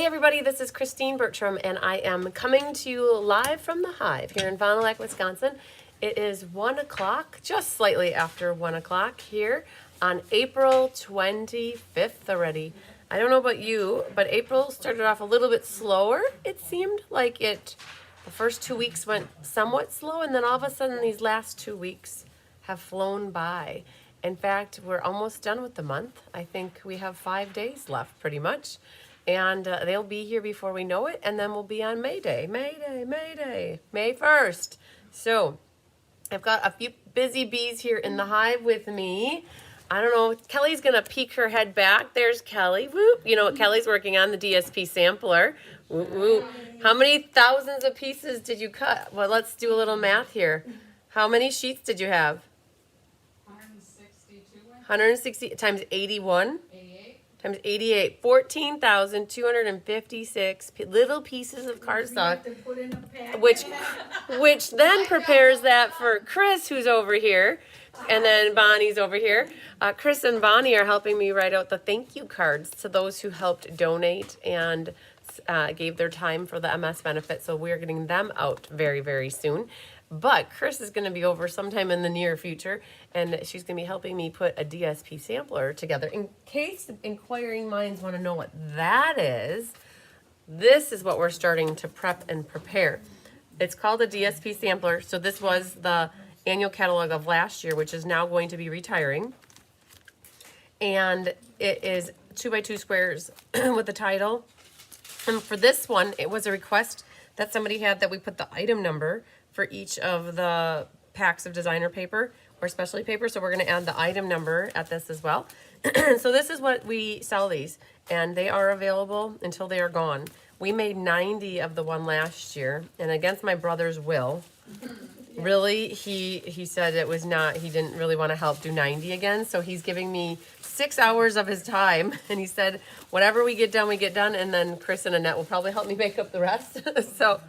Hey everybody, this is Christine Bertram, and I am coming to you live from the Hive here in Fond du Lac, Wisconsin. It is 1 o'clock, just slightly after 1 o'clock here on April 25th already. I don't know about you, but April started off a little bit slower. It seemed like the first 2 weeks went somewhat slow, and then all of a sudden these last 2 weeks have flown by. In fact, we're almost done with the month. I think we have 5 days left pretty much. And they'll be here before we know it, and then we'll be on May Day, May 1st. So I've got a few busy bees here in the hive with me. I don't know, Kelly's gonna peek her head back. There's Kelly, whoop. You know what Kelly's working on, the DSP sampler. Whoop, whoop. How many thousands of pieces did you cut? Well, let's do a little math here. How many sheets did you have? 162. 160 times 81. Times 88, 14,256 little pieces of cardstock, which then prepares that for Chris, who's over here, and then Bonnie's over here. Chris and Bonnie are helping me write out the thank you cards to those who helped donate and gave their time for the MS benefit, so we're getting them out very, very soon. But Chris is going to be over sometime in the near future, and she's going to be helping me put a DSP sampler together. In case inquiring minds want to know what that is, this is what we're starting to prep and prepare. It's called a DSP sampler. So this was the annual catalog of last year, which is now going to be retiring. And it is 2x2 squares with the title. And for this one, it was a request that somebody had that we put the item number for each of the packs of designer paper or specialty paper. So we're going to add the item number at this as well. So this is what we sell these, and they are available until they are gone. We made 90 of the one last year, and against my brother's will, really, he said it was not, he didn't really want to help do 90 again. So he's giving me 6 hours of his time, and he said, whatever we get done, and then Chris and Annette will probably help me make up the rest. So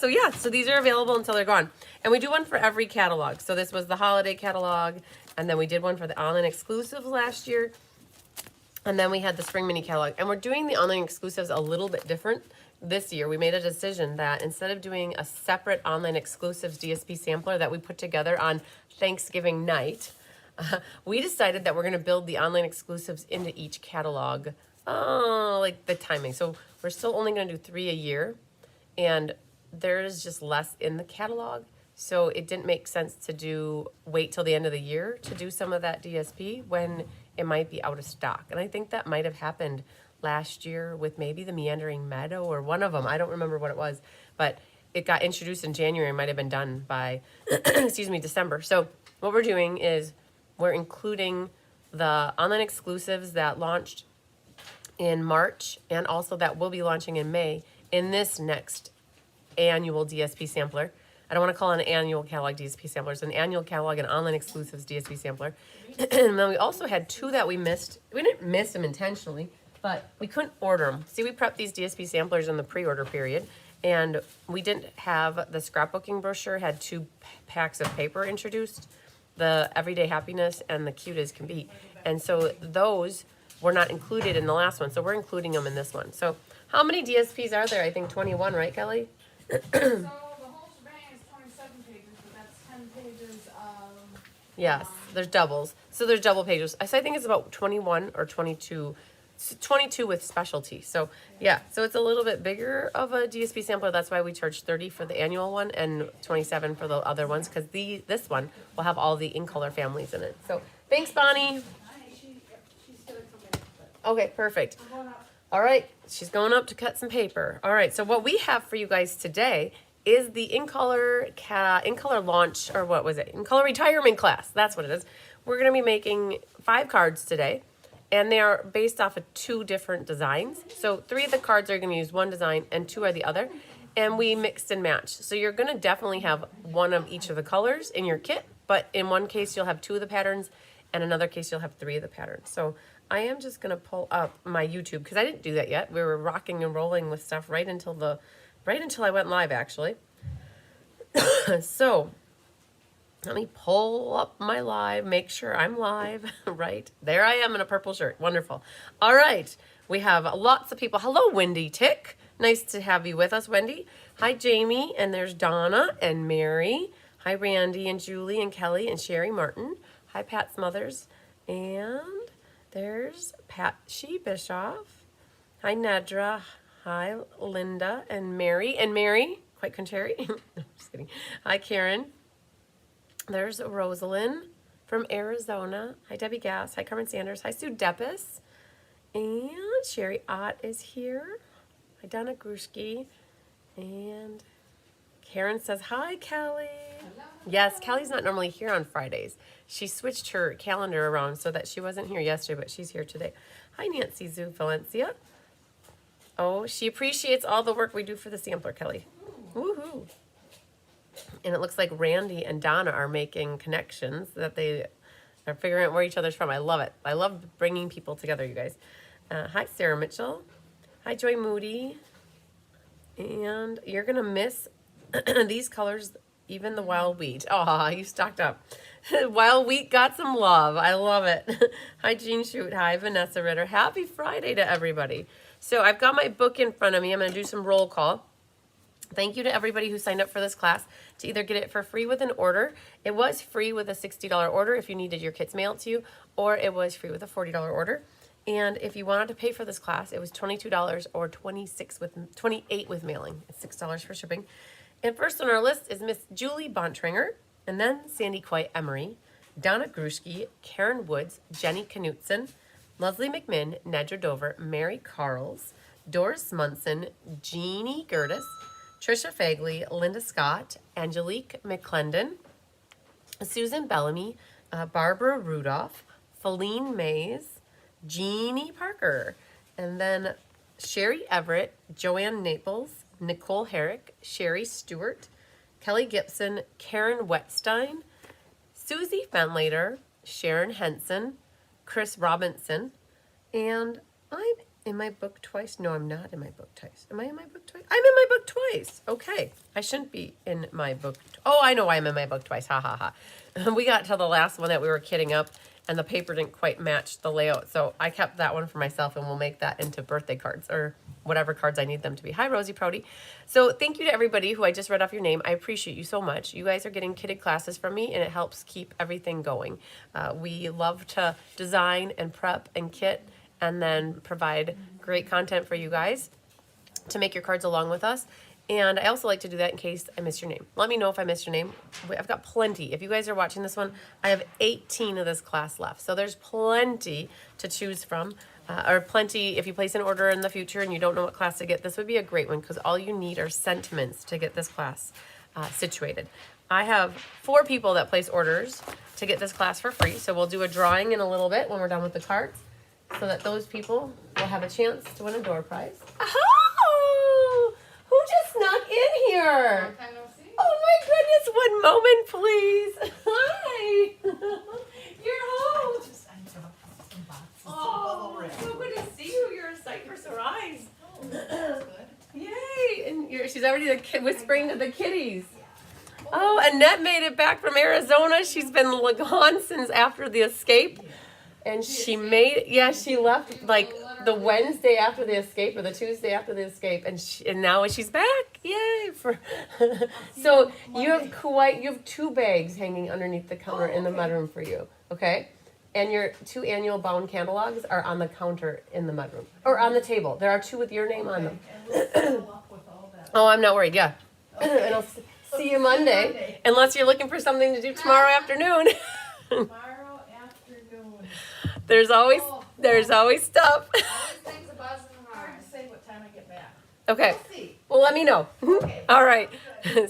yeah, so these are available until they're gone. And we do one for every catalog. So this was the holiday catalog, and then we did one for the online exclusives last year. And then we had the spring mini catalog. And we're doing the online exclusives a little bit different this year. We made a decision that instead of doing a separate online exclusives DSP sampler that we put together on Thanksgiving night, we decided that we're going to build the online exclusives into each catalog, like the timing. So we're still only going to do 3 a year, and there's just less in the catalog, so it didn't make sense to wait till the end of the year to do some of that DSP when it might be out of stock. And I think that might have happened last year with maybe the Meandering Meadow or one of them. I don't remember what it was, but it got introduced in January. It might have been done by, excuse me, December. So what we're doing is we're including the online exclusives that launched in March and also that will be launching in May in this next annual DSP sampler. I don't want to call it an annual catalog DSP sampler. It's an annual catalog and online exclusives DSP sampler. And then we also had 2 that we missed. We didn't miss them intentionally, but we couldn't order them. See, we prepped these DSP samplers in the pre-order period, and we didn't have the scrapbooking brochure, had 2 packs of paper introduced, the Everyday Happiness and the Cute as Can Be. And so those were not included in the last one, so we're including them in this one. So how many DSPs are there? I think 21, right, Kelly? So the whole shebang is 27 pages, but that's 10 pages of... Yes, there's doubles. So there's double pages. So I think it's about 21 or 22, 22 with specialty. So yeah, so it's a little bit bigger of a DSP sampler. That's why we charge 30 for the annual one and 27 for the other ones, because this one will have all the in-color families in it. So thanks, Bonnie. Okay, perfect. All right, she's going up to cut some paper. All right, so what we have for you guys today is the in-color launch, or what was it? In-color retirement class. That's what it is. We're going to be making 5 cards today, and they are based off of 2 different designs. So 3 of the cards are going to use one design, and 2 are the other, and we mixed and matched. So you're going to definitely have 1 of each of the colors in your kit, but in one case you'll have 2 of the patterns, and another case you'll have 3 of the patterns. So I am just going to pull up my YouTube, because I didn't do that yet. We were rocking and rolling with stuff right until I went live, actually. So let me pull up my live, make sure I'm live. Right there I am in a purple shirt. Wonderful. All right, We have lots of people. Hello, Wendy Tick. Nice to have you with us, Wendy. Hi, Jamie, and there's Donna and Mary. Hi, Randy and Julie and Kelly and Sherry Martin. Hi, Pat Smothers. And there's Pat Shee Bischoff. Hi, Nedra. Hi, Linda and Mary. And Mary, quite contrary. No, just kidding. Hi, Karen. There's Rosalind from Arizona. Hi, Debbie Gass. Hi, Carmen Sanders. Hi, Sue Deppis. And Sherry Ott is here. Hi, Donna Grushki. And Karen says, hi, Kelly. Yes, Kelly's not normally here on Fridays. She switched her calendar around so that she wasn't here yesterday, but she's here today. Hi, Nancy Zoo Valencia. Oh, she appreciates all the work we do for the sampler, Kelly. Woohoo. And it looks like Randy and Donna are making connections that they are figuring out where each other's from. I love it. I love bringing people together, you guys. Hi, Sarah Mitchell. Hi, Joy Moody. And you're going to miss these colors, even the wild wheat. Oh, you stocked up. Wild wheat got some love. I love it. Hi, Jean Shoot. Hi, Vanessa Ritter. Happy Friday to everybody. So I've got my book in front of me. I'm going to do some roll call. Thank you to everybody who signed up for this class to either get it for free with an order. It was free with a $60 order if you needed your kits mailed to you, or it was free with a $40 order. And if you wanted to pay for this class, it was $22 or $28 with mailing. It's $6 for shipping. And first on our list is Miss Julie Bontranger, and then Sandy Coy Emery, Donna Grushki, Karen Woods, Jenny Knutson, Leslie McMinn, Nedra Dover, Mary Carls, Doris Munson, Jeannie Gertis, Trisha Fagley, Linda Scott, Angelique McClendon, Susan Bellamy, Barbara Rudolph, Feline Mays, Jeannie Parker, and then Sherry Everett, Joanne Naples, Nicole Herrick, Sherry Stewart, Kelly Gibson, Karen Wetstein, Susie Fenlater, Sharon Henson, Chris Robinson, and I'm in my book twice. No, I'm not in my book twice. Am I in my book twice? I'm in my book twice. Okay. I shouldn't be in my book. Oh, I know why I'm in my book twice. Ha, ha, ha. We got to the last one that we were kidding up, and the paper didn't quite match the layout. So I kept that one for myself, and we'll make that into birthday cards or whatever cards I need them to be. Hi, Rosie Prouty. So thank you to everybody who I just read off your name. I appreciate you so much. You guys are getting kitted classes from me, and it helps keep everything going. We love to design and prep and kit and then provide great content for you guys to make your cards along with us. And I also like to do that in case I miss your name. Let me know if I missed your name. I've got plenty. If you guys are watching this one, I have 18 of this class left. So there's plenty to choose from. Or plenty, if you place an order in the future and you don't know what class to get, this would be a great one because all you need are sentiments to get this class situated. I have 4 people that place orders to get this class for free. So we'll do a drawing in a little bit when we're done with the cards, so that those people will have a chance to win a door prize. Oh! Who just snuck in here? Oh my goodness, one moment, please. Hi. You're home. Oh, so good to see you. You're a sight for sore eyes. Oh, that's good. Yay. And she's already whispering to the kitties. Oh, Annette made it back from Arizona. She's been gone since after the escape. And she left like the Wednesday after the escape or the Tuesday after the escape, and now she's back. Yay! So you have 2 bags hanging underneath the counter in the mudroom for you, okay? And your 2 annual bound catalogs are on the counter in the mudroom or on the table. There are 2 with your name on them. Oh, I'm not worried. Yeah, and I'll see you Monday, unless you're looking for something to do tomorrow afternoon. There's always stuff. Always things about hard to say what time I get back. Okay. We'll see. Well, let me know. Okay. All right.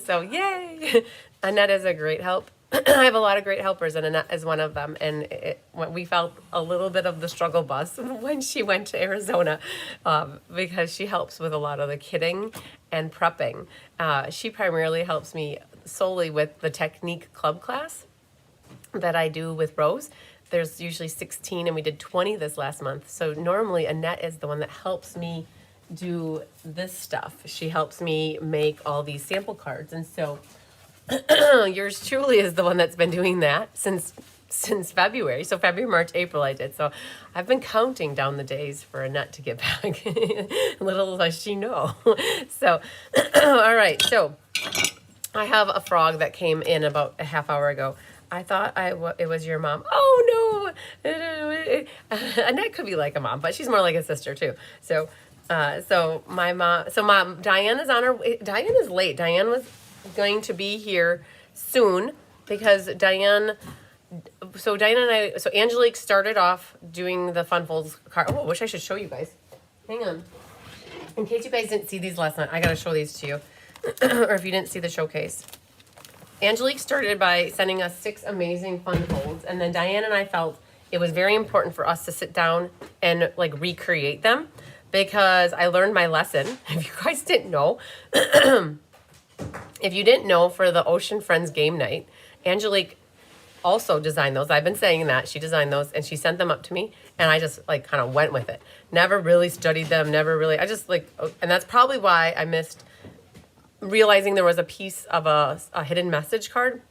So, yay. Annette is a great help. I have a lot of great helpers, and Annette is one of them. And we felt a little bit of the struggle bus when she went to Arizona because she helps with a lot of the kitting and prepping. She primarily helps me solely with the technique club class that I do with Rose. There's usually 16, and we did 20 this last month. So normally Annette is the one that helps me do this stuff. She helps me make all these sample cards. And so yours truly is the one that's been doing that since since February. So February, March, April I did. So I've been counting down the days for Annette to get back. Little does she know. So, all right. So I have a frog that came in about a half hour ago. I thought it was your mom. Oh no, Annette could be like a mom, but she's more like a sister too. So, my mom. So mom, Diane is on her way. Diane is late. Diane was going to be here soon because Diane. So Diane and I. So Angelique started off doing the Fun Folds card. Oh, I wish I should show you guys. Hang on. In case you guys didn't see these last night, I gotta show these to you. Or if you didn't see the showcase. Angelique started by sending us 6 amazing fun folds, and then Diane and I felt it was very important for us to sit down and like recreate them because I learned my lesson. If you guys didn't know, if you didn't know, for the Ocean Friends game night, Angelique also designed those. I've been saying that. She designed those and she sent them up to me and I just like kind of went with it. Never really studied them, I just like, and that's probably why I missed realizing there was a piece of a hidden message card.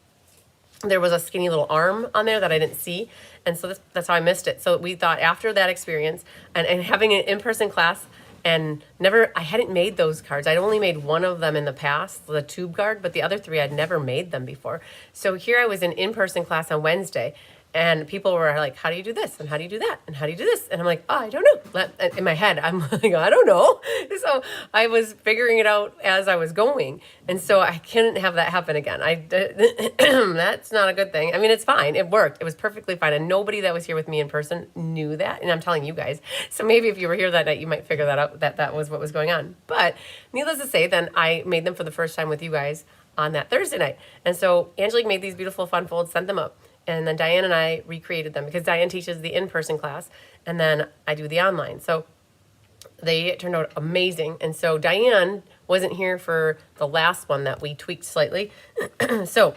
There was a skinny little arm on there that I didn't see. And so that's how I missed it. So we thought after that experience and having an in-person class and I hadn't made those cards. I'd only made one of them in the past, the tube card, but the other 3 I'd never made them before. So here I was in-person class on Wednesday. And people were like, how do you do this? And how do you do that? And how do you do this? And I'm like, oh, I don't know. In my head, I'm like, I don't know. So I was figuring it out as I was going. And so I couldn't have that happen again. That's not a good thing. I mean, it's fine. It worked. It was perfectly fine. And nobody that was here with me in person knew that. And I'm telling you guys. So maybe if you were here that night, you might figure that out, that was what was going on. But needless to say, then I made them for the first time with you guys on that Thursday night. And so Angelique made these beautiful fun folds, sent them up. And then Diane and I recreated them because Diane teaches the in-person class and then I do the online. So they turned out amazing. And so Diane wasn't here for the last one that we tweaked slightly. So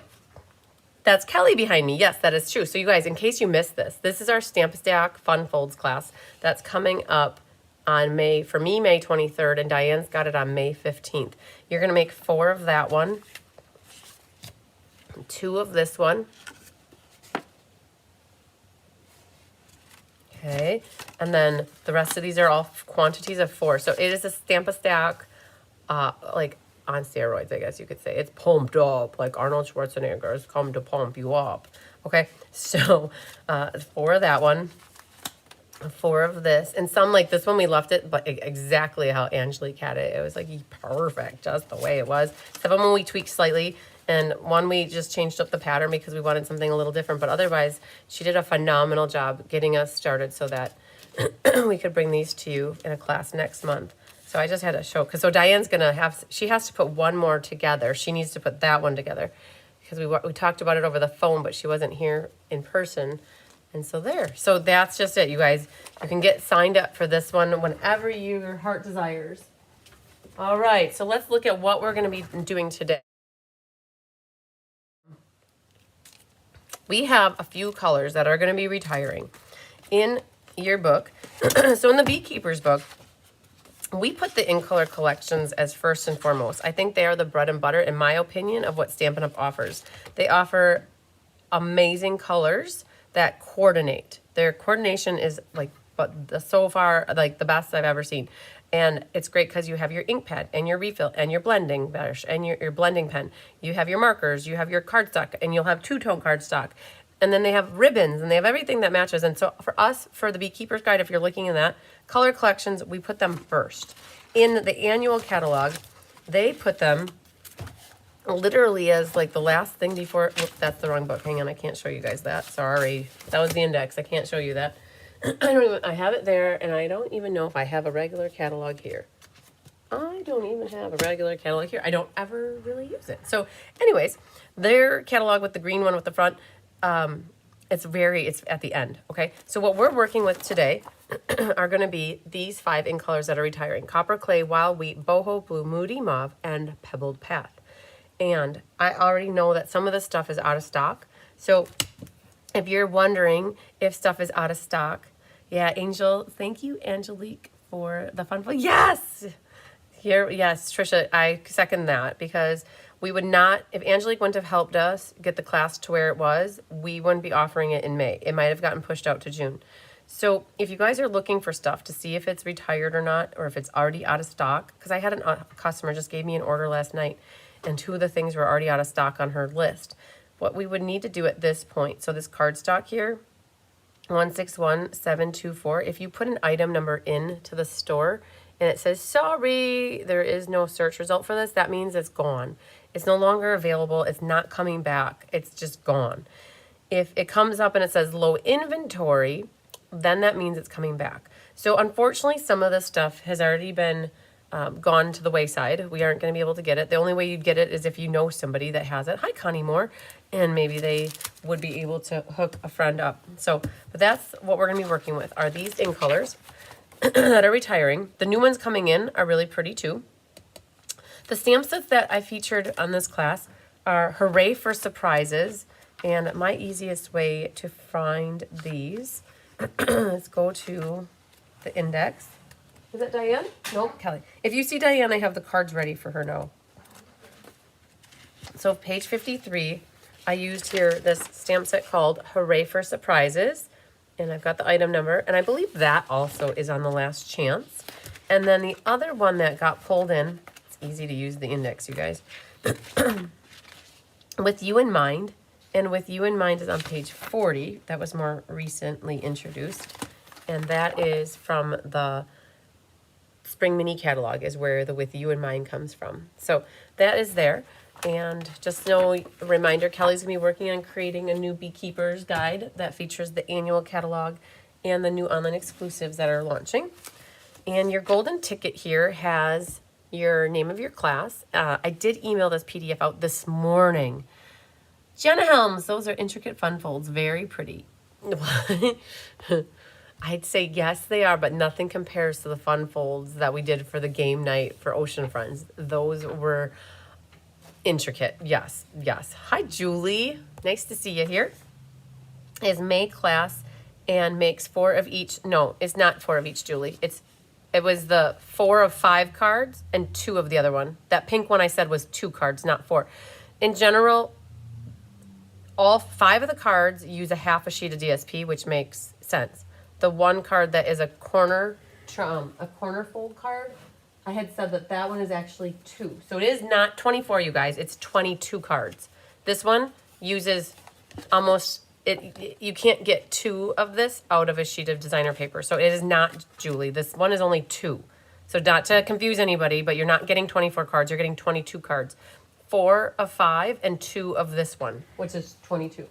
that's Kelly behind me. Yes, that is true. So you guys, in case you missed this is our Stamp Stack Fun Folds class that's coming up on May 23rd, and Diane's got it on May 15th. You're going to make 4 of that one, 2 of this one. Okay, and then the rest of these are all quantities of 4. So it is a Stamp-a-Stack, like on steroids, I guess you could say. It's pumped up, like Arnold Schwarzenegger's come to pump you up. Okay, so 4 of that one, 4 of this, and some like this one we left it, but exactly how Angelique had it. It was like perfect, just the way it was. Except when we tweaked slightly. And one, we just changed up the pattern because we wanted something a little different. But otherwise, she did a phenomenal job getting us started so that we could bring these to you in a class next month. So I just had to show, because so Diane's going to she has to put one more together. She needs to put that one together because we talked about it over the phone, but she wasn't here in person. And so there. So that's just it, you guys. You can get signed up for this one whenever your heart desires. All right, so let's look at what we're going to be doing today. We have a few colors that are going to be retiring in your book. So in the Beekeeper's book, we put the in-color collections as first and foremost. I think they are the bread and butter, in my opinion, of what Stampin' Up! Offers. They offer amazing colors that coordinate. Their coordination is like, but so far, like the best I've ever seen. And it's great because you have your ink pad and your refill and your blending brush and your blending pen. You have your markers, you have your cardstock, and you'll have 2-tone cardstock. And then they have ribbons and they have everything that matches. And so for us, for the Beekeeper's Guide, if you're looking in that, color collections, we put them first. In the annual catalog, they put them literally as like the last thing before. Whoops, that's the wrong book. Hang on, I can't show you guys that. Sorry. That was the index. I can't show you that. I have it there, and I don't even know if I have a regular catalog here. I don't even have a regular catalog here. I don't ever really use it. So anyways, their catalog with the green one with the front, it's at the end, okay? So what we're working with today are going to be these 5 in colors that are retiring: Copper Clay, Wild Wheat, Boho Blue, Moody Mauve, and Pebbled Path. And I already know that some of this stuff is out of stock. So if you're wondering if stuff is out of stock, yeah, Angel, thank you, Angelique, for the fun. Yes! Here, yes, Trisha, I second that because We would not, if Angelique wouldn't have helped us get the class to where it was, we wouldn't be offering it in May. It might have gotten pushed out to June. So if you guys are looking for stuff to see if it's retired or not, or if it's already out of stock, because I had a customer just gave me an order last night, and 2 of the things were already out of stock on her list. What we would need to do at this point, so this cardstock here, 161724, if you put an item number into the store and it says, sorry, there is no search result for this, that means it's gone. It's no longer available. It's not coming back. It's just gone. If it comes up and it says low inventory, then that means it's coming back. So unfortunately, some of this stuff has already been gone to the wayside. We aren't going to be able to get it. The only way you'd get it is if you know somebody that has it. Hi, Connie Moore. And maybe they would be able to hook a friend up. So, but that's what we're going to be working with, are these ink colors that are retiring. The new ones coming in are really pretty too. The stamp sets that I featured on this class are Hooray for Surprises. And my easiest way to find these is go to the index. Is that Diane? Nope, Kelly. If you see Diane, I have the cards ready for her now. So page 53, I used here this stamp set called Hooray for Surprises. And I've got the item number. And I believe that also is on the last chance. And then the other one that got pulled in, it's easy to use the index, you guys. With You in Mind. And With You in Mind is on page 40. That was more recently introduced. And that is from the Spring Mini Catalog, is where the With You in Mind comes from. So that is there. And just know, a reminder, Kelly's going to be working on creating a new Beekeeper's Guide that features the annual catalog and the new online exclusives that are launching. And your golden ticket here has your name of your class. I did email this PDF out this morning. Jenna Helms, those are intricate fun folds, very pretty. I'd say yes, they are, but nothing compares to the fun folds that we did for the game night for Ocean Friends. Those were intricate. Yes, yes. Hi, Julie. Nice to see you here. Is May class and makes 4 of each. No, it's not 4 of each, Julie. It was the 4 of 5 cards and 2 of the other one. That pink one I said was 2 cards, not 4. In general, all 5 of the cards use a half a sheet of DSP, which makes sense. The one card that is a corner fold card, I had said that one is actually 2. So it is not 24, you guys. It's 22 cards. This one uses almost, you can't get 2 of this out of a sheet of designer paper. So it is not, Julie. This one is only 2. So not to confuse anybody, but you're not getting 24 cards. You're getting 22 cards. 4 of 5 and 2 of this one, which is 22.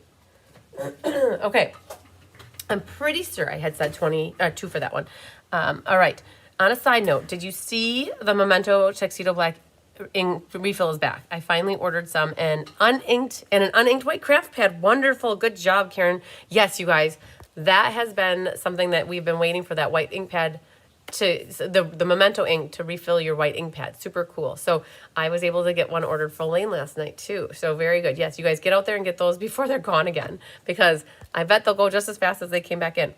Okay. I'm pretty sure I had said 2 for that one. All right. On a side note, did you see the Memento Tuxedo Black ink refill is back? I finally ordered some and an uninked white craft pad. Wonderful. Good job, Karen. Yes, you guys, that has been something that we've been waiting for, that white ink pad the Memento ink to refill your white ink pad. Super cool. So I was able to get one ordered for Lane last night too. So very good. Yes, you guys get out there and get those before they're gone again, because I bet they'll go just as fast as they came back in.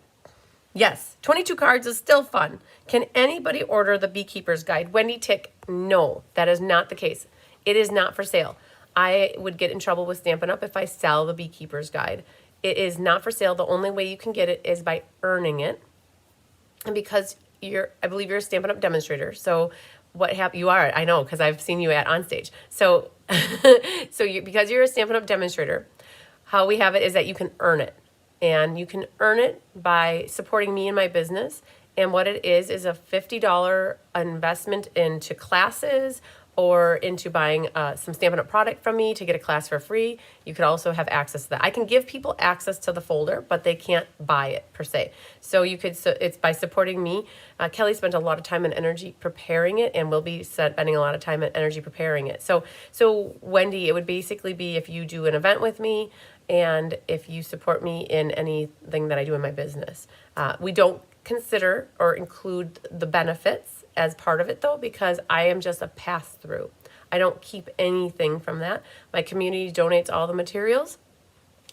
Yes, 22 cards is still fun. Can anybody order the Beekeeper's Guide? Wendy Tick, no, that is not the case. It is not for sale. I would get in trouble with Stampin' Up! If I sell the Beekeeper's Guide. It is not for sale. The only way you can get it is by earning it. And because I believe you're a Stampin' Up! Demonstrator. So you are, I know, because I've seen you on stage. So, because you're a Stampin' Up! Demonstrator, how we have it is that you can earn it. And you can earn it by supporting me in my business. And what it is a $50 investment into classes or into buying some Stampin' Up! Product from me to get a class for free. You could also have access to that. I can give people access to the folder, but they can't buy it per se. So it's by supporting me. Kelly spent a lot of time and energy preparing it, and will be spending a lot of time and energy preparing it. So Wendy, it would basically be if you do an event with me and if you support me in anything that I do in my business. We don't consider or include the benefits as part of it though, because I am just a pass-through. I don't keep anything from that. My community donates all the materials,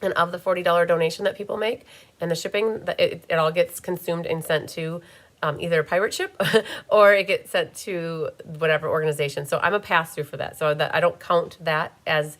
and of the $40 donation that people make and the shipping, it all gets consumed and sent to either a pirate ship or it gets sent to whatever organization. So I'm a pass through for that. So that I don't count that as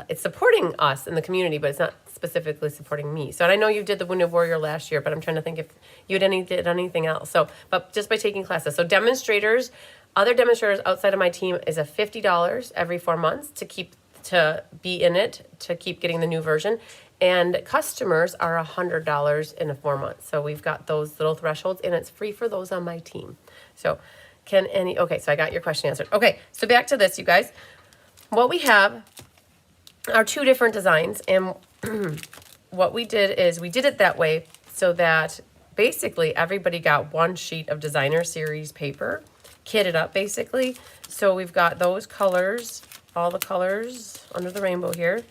it's supporting us in the community, but it's not specifically supporting me. So and I know you did the Wounded Warrior last year, but I'm trying to think if you did anything else. So, but just by taking classes. So demonstrators, other demonstrators outside of my team is a $50 every 4 months to be in it, to keep getting the new version. And customers are $100 in a 4 months. So we've got those little thresholds, and it's free for those on my team. So okay, so I got your question answered. Okay, so back to this, you guys. What we have are 2 different designs, and what we did is we did it that way so that basically everybody got 1 sheet of designer series paper, kitted up basically. So we've got those colors, all the colors under the rainbow here,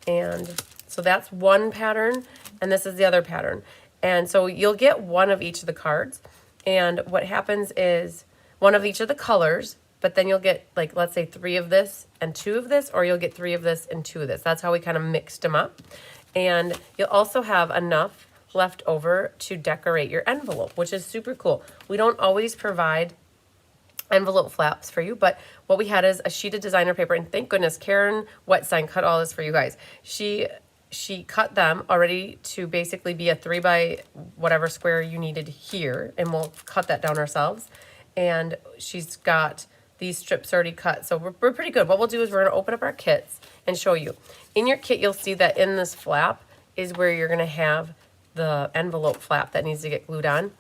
and so that's one pattern, and this is the other pattern. And so you'll get 1 of each of the cards, and what happens is 1 of each of the colors, but then you'll get, like, let's say 3 of this and 2 of this, or you'll get 3 of this and 2 of this. That's how we kind of mixed them up. And you'll also have enough left over to decorate your envelope, which is super cool. We don't always provide envelope flaps for you, but what we had is a sheet of designer paper, and thank goodness Karen Wetstein cut all this for you guys. She cut them already to basically be a 3 by whatever square you needed here, and we'll cut that down ourselves. And she's got these strips already cut, so we're pretty good. What we'll do is we're gonna open up our kits and show you. In your kit, you'll see that in this flap is where you're gonna have the envelope flap that needs to get glued on.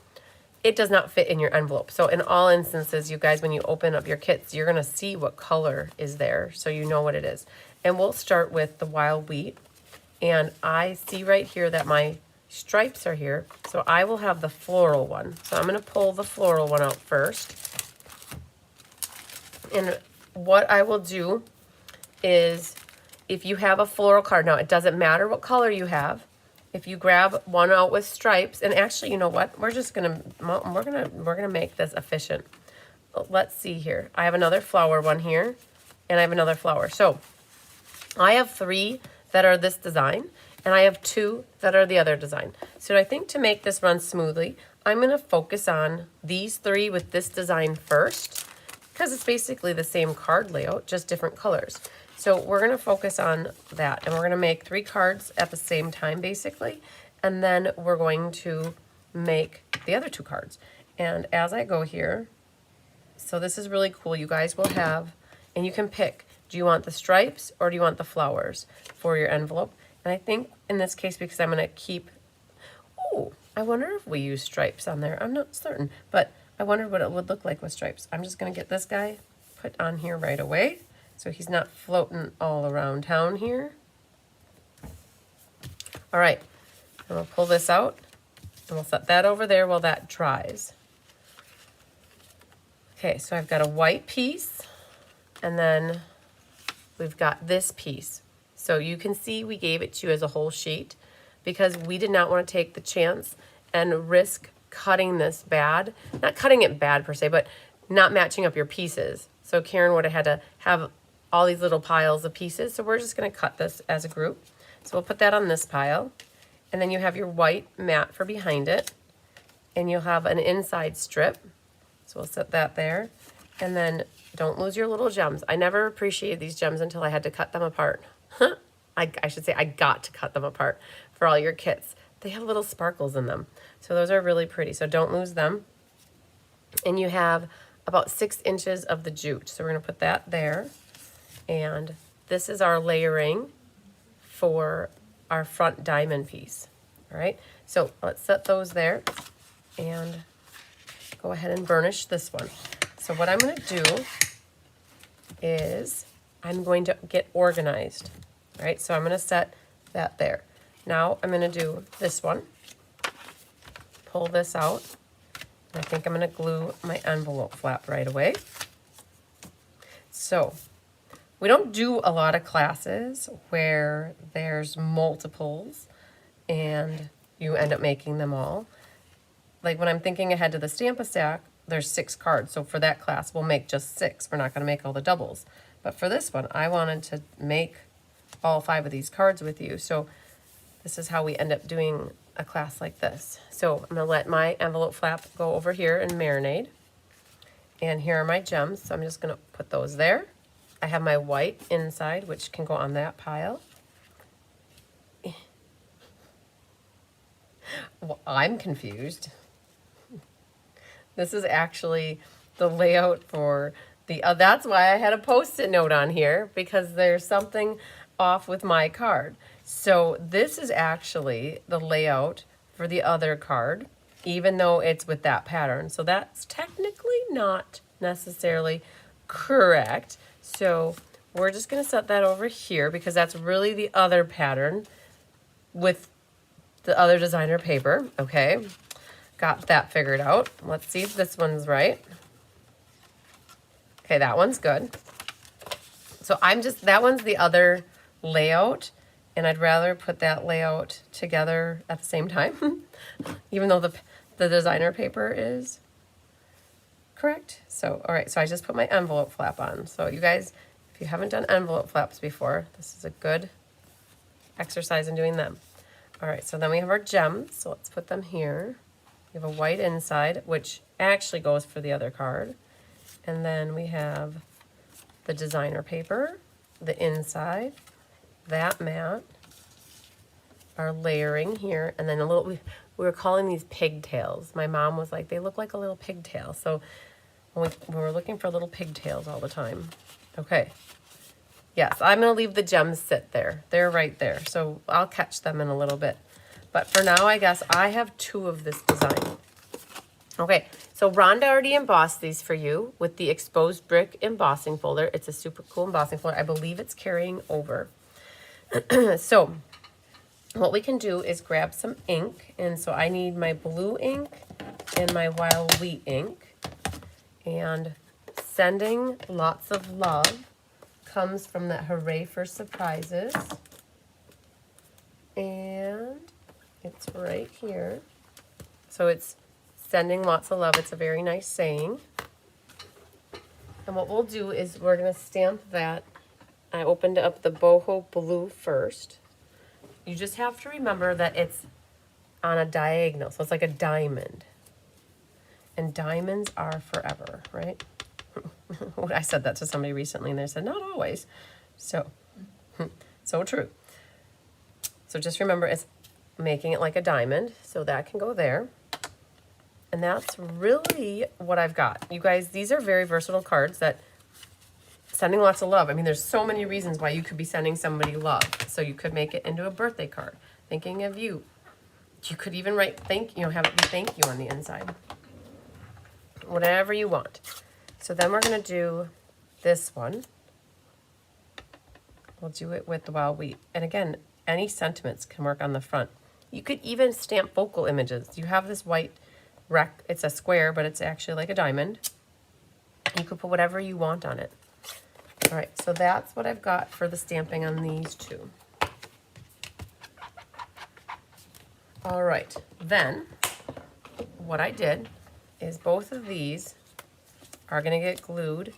It does not fit in your envelope. So in all instances, you guys, when you open up your kits, you're gonna see what color is there, so you know what it is. And we'll start with the wild wheat. And I see right here that my stripes are here, so I will have the floral one. So I'm gonna pull the floral one out first. And what I will do is, if you have a floral card, now it doesn't matter what color you have. If you grab one out with stripes, and actually, you know what? We're gonna make this efficient. Let's see here. I have another flower one here, and I have another flower. So I have 3 that are this design, and I have 2 that are the other design. So I think to make this run smoothly, I'm gonna focus on these 3 with this design first, because it's basically the same card layout, just different colors. So we're gonna focus on that, and we're gonna make 3 cards at the same time, basically, and then we're going to make the other 2 cards. And as I go here, so this is really cool. You guys will have, and you can pick, do you want the stripes or do you want the flowers for your envelope? And I think in this case, because I'm gonna keep, oh, I wonder if we use stripes on there. I'm not certain, but I wondered what it would look like with stripes. I'm just gonna get this guy put on here right away, so he's not floating all around town here. All right, and we'll pull this out, and we'll set that over there while that dries. Okay, so I've got a white piece, and then we've got this piece. So you can see we gave it to you as a whole sheet because we did not want to take the chance and risk cutting this bad. Not cutting it bad per se, but not matching up your pieces. So Karen would have had to have all these little piles of pieces. So we're just going to cut this as a group. So we'll put that on this pile. And then you have your white mat for behind it. And you'll have an inside strip. So we'll set that there. And then don't lose your little gems. I never appreciated these gems until I had to cut them apart. I should say I got to cut them apart for all your kits. They have little sparkles in them. So those are really pretty. So don't lose them. And you have about 6 inches of the jute. So we're going to put that there. And this is our layering for our front diamond piece. All right. So let's set those there and go ahead and burnish this one. So what I'm going to do is I'm going to get organized. All right. So I'm going to set that there. Now I'm going to do this one. Pull this out. I think I'm going to glue my envelope flap right away. So we don't do a lot of classes where there's multiples and you end up making them all. Like when I'm thinking ahead to the Stamp-A-Stack, there's 6 cards. So for that class, we'll make just 6. We're not going to make all the doubles. But for this one, I wanted to make all 5 of these cards with you. So this is how we end up doing a class like this. So I'm gonna let my envelope flap go over here and marinate. And here are my gems, so I'm just gonna put those there. I have my white inside, which can go on that pile. Well, I'm confused. This is actually the layout for the, that's why I had a Post-it note on here, because there's something off with my card. So this is actually the layout for the other card, even though it's with that pattern. So that's technically not necessarily correct. So we're just gonna set that over here because that's really the other pattern with the other designer paper, okay? Got that figured out. Let's see if this one's right. Okay, that one's good. So that one's the other layout, and I'd rather put that layout together at the same time, even though the designer paper is correct. So, all right, so I just put my envelope flap on. So you guys, if you haven't done envelope flaps before, this is a good exercise in doing them. All right, so then we have our gems, so let's put them here. We have a white inside, which actually goes for the other card. And then we have the designer paper, the inside, that mat, our layering here, and then a little, we were calling these pigtails. My mom was like, they look like a little pigtail. So we were looking for little pigtails all the time. Okay. Yes, I'm going to leave the gems sit there. They're right there. So I'll catch them in a little bit. But for now, I guess I have 2 of this design. Okay, so Rhonda already embossed these for you with the exposed brick embossing folder. It's a super cool embossing folder. I believe it's carrying over. So what we can do is grab some ink. And so I need my blue ink and my wild wheat ink. And sending lots of love comes from that Hooray for Surprises. And it's right here. So it's sending lots of love. It's a very nice saying. And what we'll do is we're going to stamp that. I opened up the boho blue first. You just have to remember that it's on a diagonal. So it's like a diamond. And diamonds are forever, right? I said that to somebody recently and they said, not always. So, so true. So just remember it's making it like a diamond. So that can go there. And that's really what I've got. You guys, these are very versatile cards that sending lots of love. I mean, there's so many reasons why you could be sending somebody love. So you could make it into a birthday card, thinking of you. You could even write have it be thank you on the inside. Whatever you want. So then we're going to do this one. We'll do it with the wild wheat. And again, any sentiments can work on the front. You could even stamp focal images. You have this white it's a square, but it's actually like a diamond. You could put whatever you want on it. All right, so that's what I've got for the stamping on these 2. All right, then what I did is both of these are going to get glued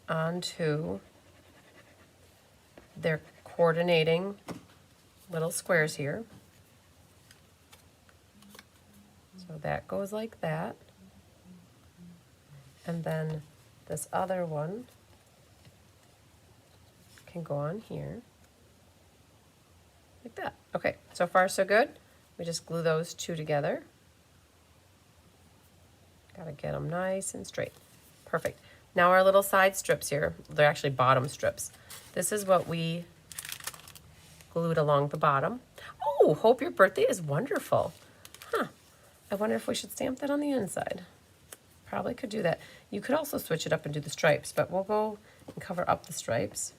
onto their coordinating little squares here. So that goes like that. And then this other one can go on here. Like that. Okay, so far so good. We just glue those 2 together. Gotta get them nice and straight. Perfect. Now our little side strips here, they're actually bottom strips. This is what we glued along the bottom. Oh, hope your birthday is wonderful. Huh. I wonder if we should stamp that on the inside. Probably could do that. You could also switch it up and do the stripes, but we'll go and cover up the stripes.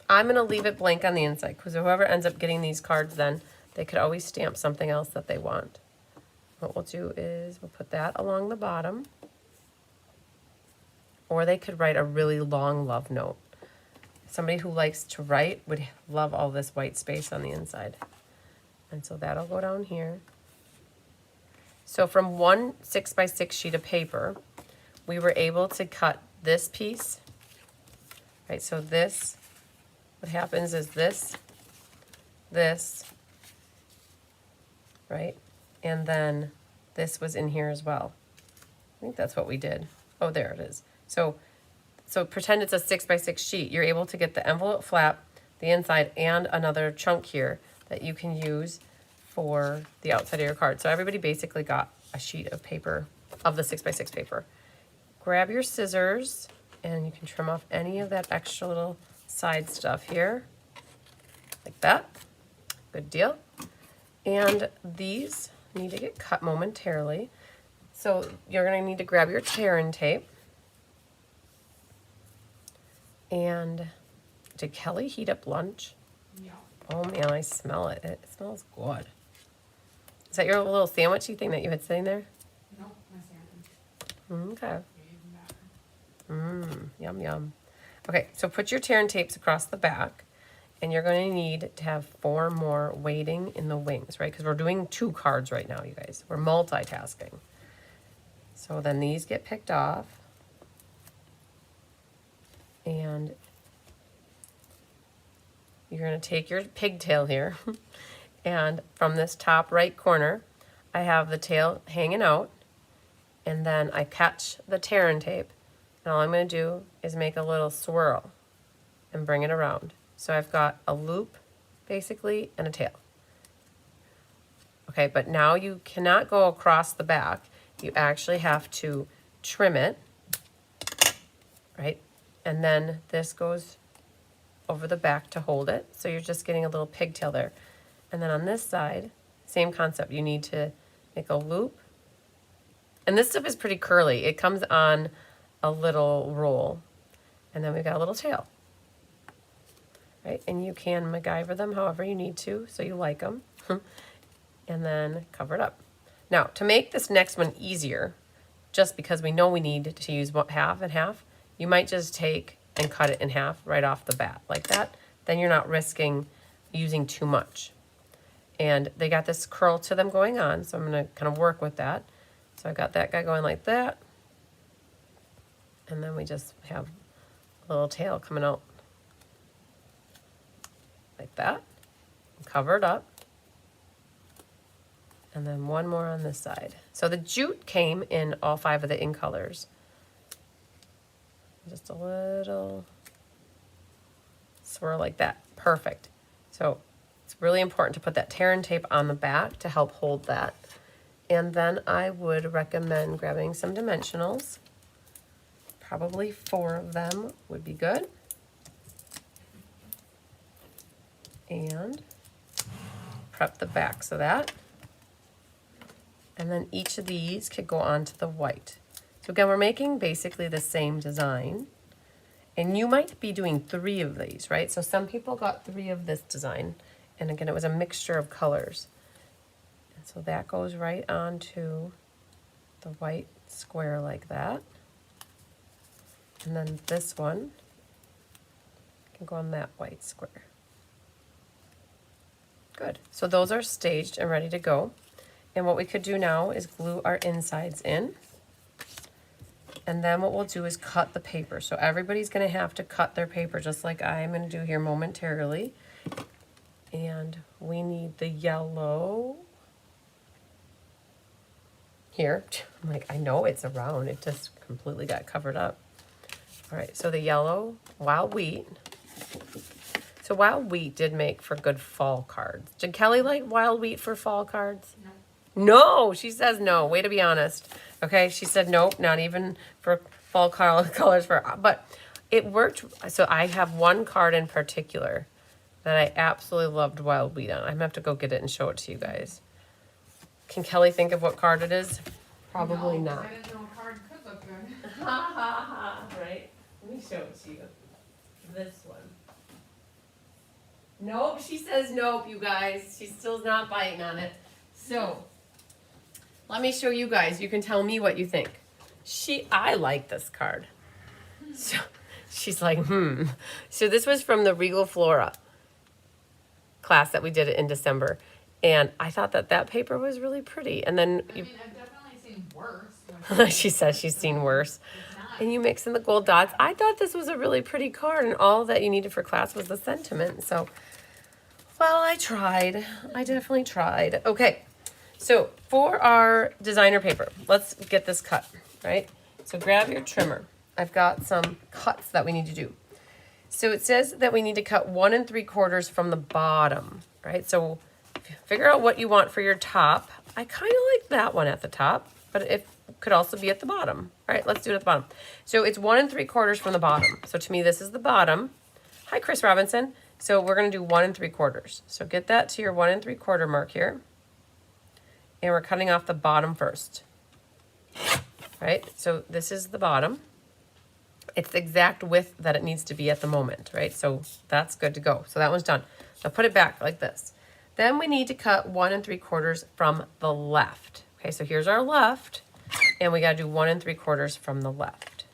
I'm going to leave it blank on the inside because whoever ends up getting these cards then, they could always stamp something else that they want. What we'll do is we'll put that along the bottom. Or they could write a really long love note. Somebody who likes to write would love all this white space on the inside. And so that'll go down here. So from one 6x6 sheet of paper, we were able to cut this piece. Right, so this, what happens is this this, right? And then this was in here as well. I think that's what we did. Oh, there it is. So pretend it's a 6x6 sheet. You're able to get the envelope flap, the inside, and another chunk here that you can use for the outside of your card. So everybody basically got a sheet of paper, of the 6x6 paper. Grab your scissors and you can trim off any of that extra little side stuff here, like that. Good deal. And these need to get cut momentarily. So you're gonna need to grab your tear-in tape. And did Kelly heat up lunch? Yeah. Oh man, I smell it. It smells good. Is that your little sandwichy thing that you had sitting there? Nope, my salmon. Okay. Even better. Yum, yum. Okay, so put your tear-in tapes across the back, and you're going to need to have 4 more waiting in the wings, right? Because we're doing 2 cards right now, you guys. We're multitasking. So then these get picked off. And you're going to take your pigtail here, and from this top right corner, I have the tail hanging out, and then I catch the tear-in tape, and all I'm going to do is make a little swirl and bring it around. So I've got a loop, basically, and a tail. Okay, but now you cannot go across the back. You actually have to trim it, right? And then this goes over the back to hold it. So you're just getting a little pigtail there. And then on this side, same concept. You need to make a loop. And this stuff is pretty curly. It comes on a little roll. And then we've got a little tail. Right? And you can MacGyver them however you need to, so you like them. And then cover it up. Now, to make this next one easier, just because we know we need to use half and half, you might just take and cut it in half right off the bat, like that. Then you're not risking using too much. And they got this curl to them going on, so I'm going to kind of work with that. So I got that guy going like that. And then we just have a little tail coming out like that. Cover it up. And then one more on this side. So the jute came in all 5 of the in colors. Just a little swirl like that. Perfect. So it's really important to put that tear-in tape on the back to help hold that. And then I would recommend grabbing some dimensionals. Probably 4 of them would be good. And prep the backs of that. And then each of these could go onto the white. So again, we're making basically the same design. And you might be doing 3 of these, right? So some people got 3 of this design. And again, it was a mixture of colors. And so that goes right onto the white square like that. And then this one can go on that white square. Good. So those are staged and ready to go. And what we could do now is glue our insides in. And then what we'll do is cut the paper. So everybody's going to have to cut their paper just like I'm going to do here momentarily. And we need the yellow here. I'm like, I know it's around. It just completely got covered up. All right, so the yellow wild wheat. So wild wheat did make for good fall cards. Did Kelly like wild wheat for fall cards? No. No, she says no. Way to be honest. Okay, she said nope, not even for fall colors but it worked. So I have one card in particular that I absolutely loved wild wheat on. I'm gonna have to go get it and show it to you guys. Can Kelly think of what card it is? Probably No, not. I didn't know a card could look good. Ha ha ha, right? Let me show it to you. This one. Nope, she says nope, you guys. She's still not biting on it. So, let me show you guys. You can tell me what you think. I like this card. So, she's like, So this was from the Regal Flora class that we did in December. And I thought that paper was really pretty. And then I mean, I've definitely seen worse. she says she's seen worse. It's not. And you mix in the gold dots. I thought this was a really pretty card, and all that you needed for class was the sentiment. So Well, I tried. I definitely tried. Okay, so for our designer paper, let's get this cut, right? So grab your trimmer. I've got some cuts that we need to do. So it says that we need to cut 1 3/4 from the bottom, right? So figure out what you want for your top. I kind of like that one at the top, but it could also be at the bottom. All right, let's do it at the bottom. So it's 1 3/4 from the bottom. So to me, this is the bottom. Hi, Chris Robinson. So we're going to do 1 3/4. So get that to your 1 3/4 mark here. And we're cutting off the bottom first. Right? So this is the bottom. It's the exact width that it needs to be at the moment, right? So that's good to go. So that one's done. Now put it back like this. Then we need to cut 1 3/4 from the left. Okay, so here's our left, and we got to do 1 3/4 from the left.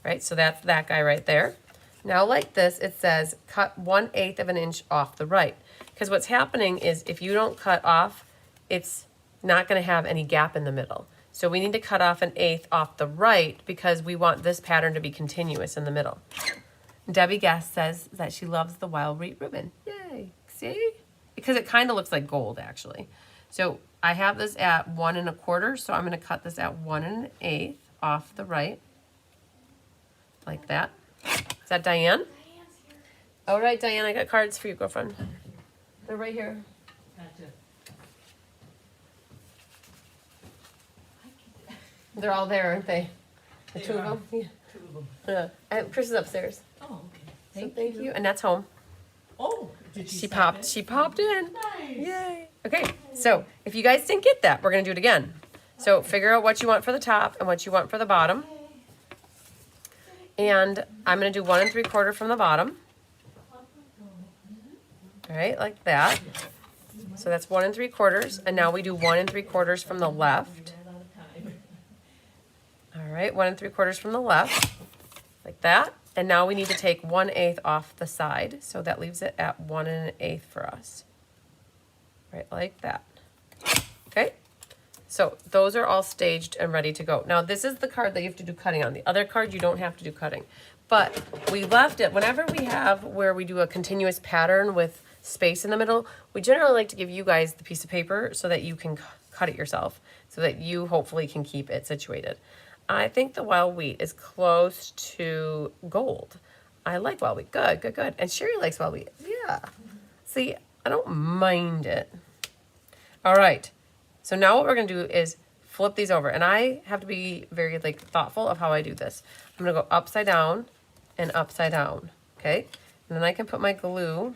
Right, so that's that guy right there. Now like this, it says cut 1/8 of an inch off the right. Because what's happening is if you don't cut off, it's not going to have any gap in the middle. So we need to cut off 1/8 off the right because we want this pattern to be continuous in the middle. Debbie Guest says that she loves the wild wheat ribbon. Yay, see? Because it kind of looks like gold actually. So I have this at 1 1/4, so I'm going to cut this at 1 1/8 off the right. Like that. Is that Diane? All right, Diane, I got cards for you, girlfriend. They're right here. Gotcha. They're all there, aren't they? The They two are. of them? Yeah. Two of them. Chris is upstairs. Oh, okay. So thank you. And that's home. Oh, did She popped. She popped in. Nice. Yay. Okay, so if you guys didn't get that, we're going to do it again. So figure out what you want for the top and what you want for the bottom. And I'm going to do 1 3/4 from the bottom. All right, like that. So that's 1 3/4. And now we do 1 3/4 from the left. All right, 1 3/4 from the left. Like that. And now we need to take 1/8 off the side. So that leaves it at 1 1/8 for us. Right, like that. Okay. So those are all staged and ready to go. Now this is the card that you have to do cutting on. The other card you don't have to do cutting. But we left it, whenever we have where we do a continuous pattern with space in the middle, we generally like to give you guys the piece of paper so that you can cut it yourself, so that you hopefully can keep it situated. I think the wild wheat is close to gold. I like wild wheat. Good, good, good. And Sherry likes wild wheat. Yeah. See, I don't mind it. All right. So now what we're going to do is flip these over. And I have to be very thoughtful of how I do this. I'm going to go upside down and upside down. Okay? And then I can put my glue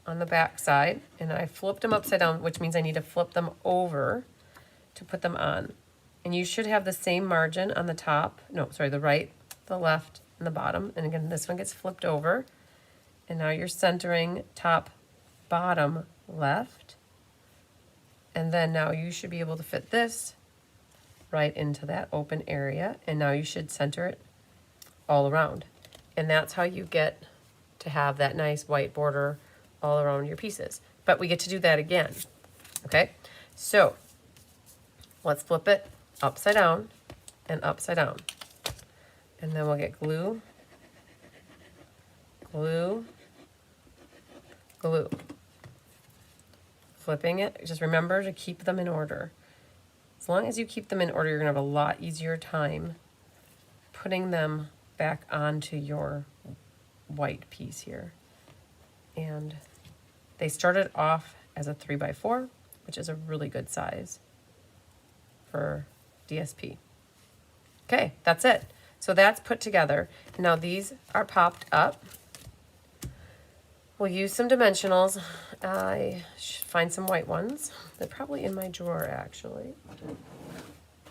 on the back side. And I flipped them upside down, which means I need to flip them over to put them on. And you should have the same margin on the top. No, sorry, the right, the left, and the bottom. And again, this one gets flipped over. And now you're centering top, bottom, left. And then now you should be able to fit this right into that open area. And now you should center it all around. And that's how you get to have that nice white border all around your pieces. But we get to do that again. Okay? So let's flip it upside down and upside down. And then we'll get glue, glue, glue. Flipping it. Just remember to keep them in order. As long as you keep them in order, you're going to have a lot easier time putting them back onto your white piece here. And they started off as a 3x4, which is a really good size for DSP. Okay, that's it. So that's put together. Now these are popped up. We'll use some dimensionals. I should find some white ones. They're probably in my drawer, actually.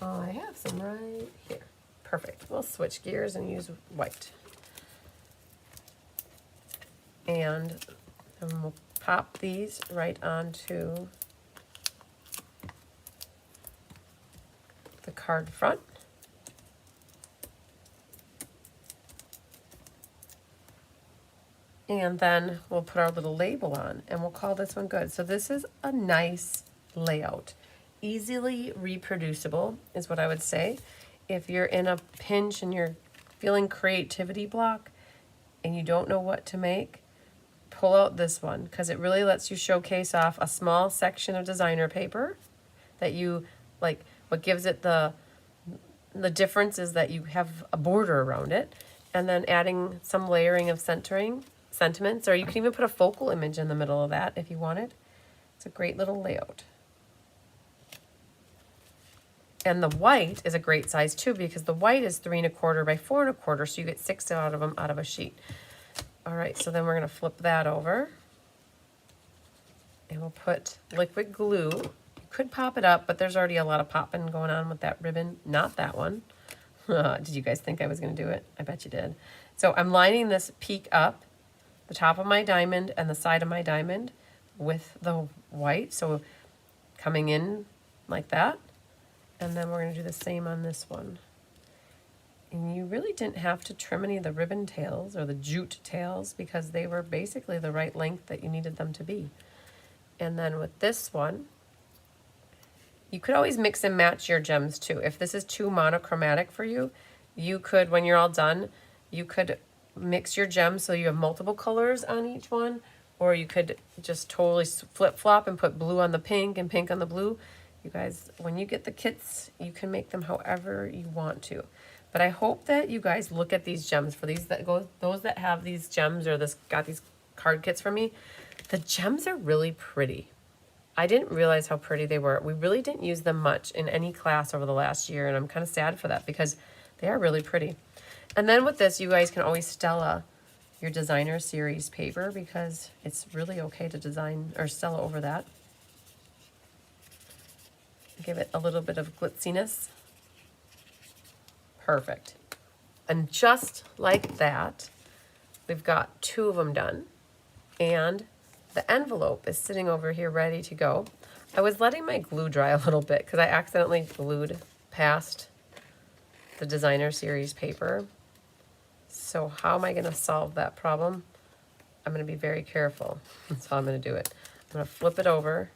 Oh, I have some right here. Perfect. We'll switch gears and use white. And then we'll pop these right onto the card front. And then we'll put our little label on and we'll call this one good. So this is a nice layout. Easily reproducible is what I would say. If you're in a pinch and you're feeling creativity block, and you don't know what to make, pull out this one because it really lets you showcase off a small section of designer paper that you like. What gives it the difference is that you have a border around it, and then adding some layering of sentiments, or you can even put a focal image in the middle of that if you wanted. It's a great little layout. And the white is a great size too, because the white is 3 1/4 by 4 1/4, so you get 6 out of them out of a sheet. All right, so then we're gonna flip that over, and we'll put liquid glue. You could pop it up, but there's already a lot of popping going on with that ribbon, not that one. Did you guys think I was gonna do it? I bet you did. So I'm lining this peak up, the top of my diamond and the side of my diamond with the white, so coming in like that. And then we're going to do the same on this one. And you really didn't have to trim any of the ribbon tails or the jute tails because they were basically the right length that you needed them to be. And then with this one, you could always mix and match your gems too. If this is too monochromatic for you, you could, when you're all done, you could mix your gems so you have multiple colors on each one, or you could just totally flip-flop and put blue on the pink and pink on the blue. You guys, when you get the kits, you can make them however you want to. But I hope that you guys look at these gems. For these that go, those that have these gems or got these card kits from me, the gems are really pretty. I didn't realize how pretty they were. We really didn't use them much in any class over the last year, and I'm kind of sad for that because they are really pretty. And then with this, you guys can always Stella your designer series paper because it's really okay to design or Stella over that. Give it a little bit of glitziness. Perfect. And just like that, we've got 2 of them done. And the envelope is sitting over here ready to go. I was letting my glue dry a little bit because I accidentally glued past the designer series paper. So how am I going to solve that problem? I'm going to be very careful. That's how I'm going to do it. I'm going to flip it over.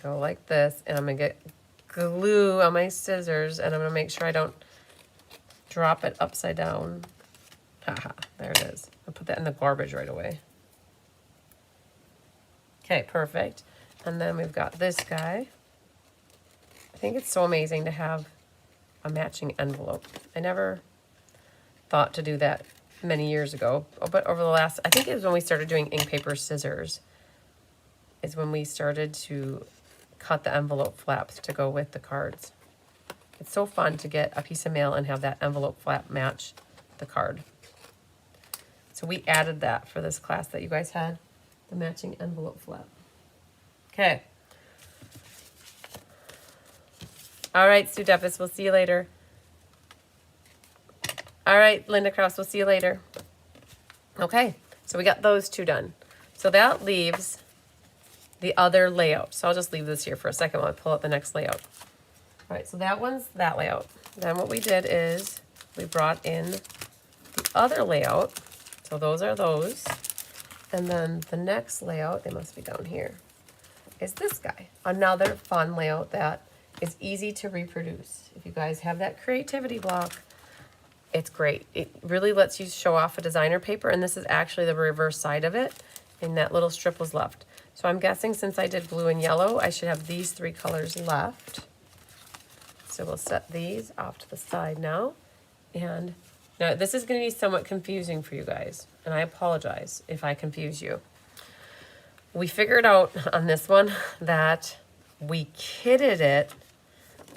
Go like this, and I'm gonna get glue on my scissors, and I'm gonna make sure I don't drop it upside down. Haha, there it is. I'll put that in the garbage right away. Okay, perfect. And then we've got this guy. I think it's so amazing to have a matching envelope. I never thought to do that many years ago, but over the last, I think it was when we started doing ink, paper, scissors, is when we started to cut the envelope flaps to go with the cards. It's so fun to get a piece of mail and have that envelope flap match the card. So we added that for this class that you guys had, the matching envelope flap. Okay. All right, Sue Deppis, we'll see you later. All right, Linda Krause, we'll see you later. Okay, so we got those 2 done. So that leaves the other layout. So I'll just leave this here for a second while I pull out the next layout. All right, so that one's that layout. Then what we did is we brought in the other layout. So those are those. And then the next layout, they must be down here, is this guy. Another fun layout that is easy to reproduce. If you guys have that creativity block, it's great. It really lets you show off a designer paper, and this is actually the reverse side of it, and that little strip was left. So I'm guessing since I did blue and yellow, I should have these 3 colors left. So we'll set these off to the side now. And now this is going to be somewhat confusing for you guys, and I apologize if I confuse you. We figured out on this one that we kitted it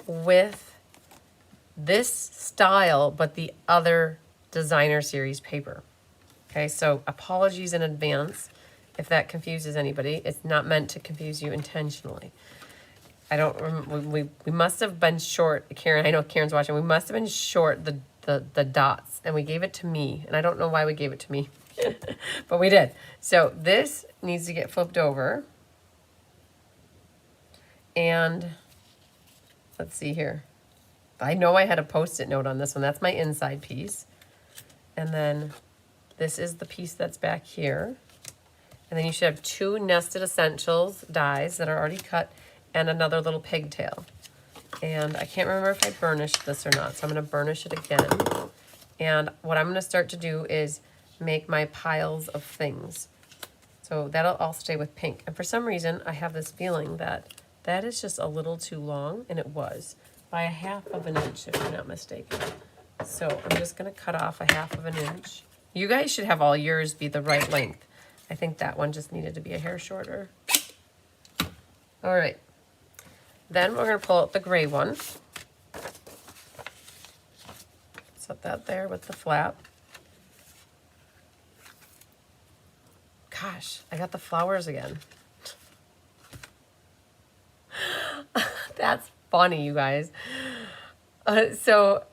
with this style, but the other designer series paper. Okay, so apologies in advance if that confuses anybody. It's not meant to confuse you intentionally. I don't remember, we must have been short, Karen, I know Karen's watching, we must have been short the dots, and we gave it to me, and I don't know why we gave it to me, but we did. So this needs to get flipped over, and let's see here. I know I had a Post-it note on this one. That's my inside piece. And then this is the piece that's back here. And then you should have 2 Nested Essentials dies that are already cut and another little pigtail. And I can't remember if I burnished this or not, so I'm going to burnish it again. And what I'm gonna start to do is make my piles of things. So that'll all stay with pink. And for some reason, I have this feeling that that is just a little too long, and it was, by a half of an inch, if I'm not mistaken. So I'm just gonna cut off a half of an inch. You guys should have all yours be the right length. I think that one just needed to be a hair shorter. All right. Then we're gonna pull out the gray one. Set that there with the flap. Gosh, I got the flowers again. That's funny, you guys. So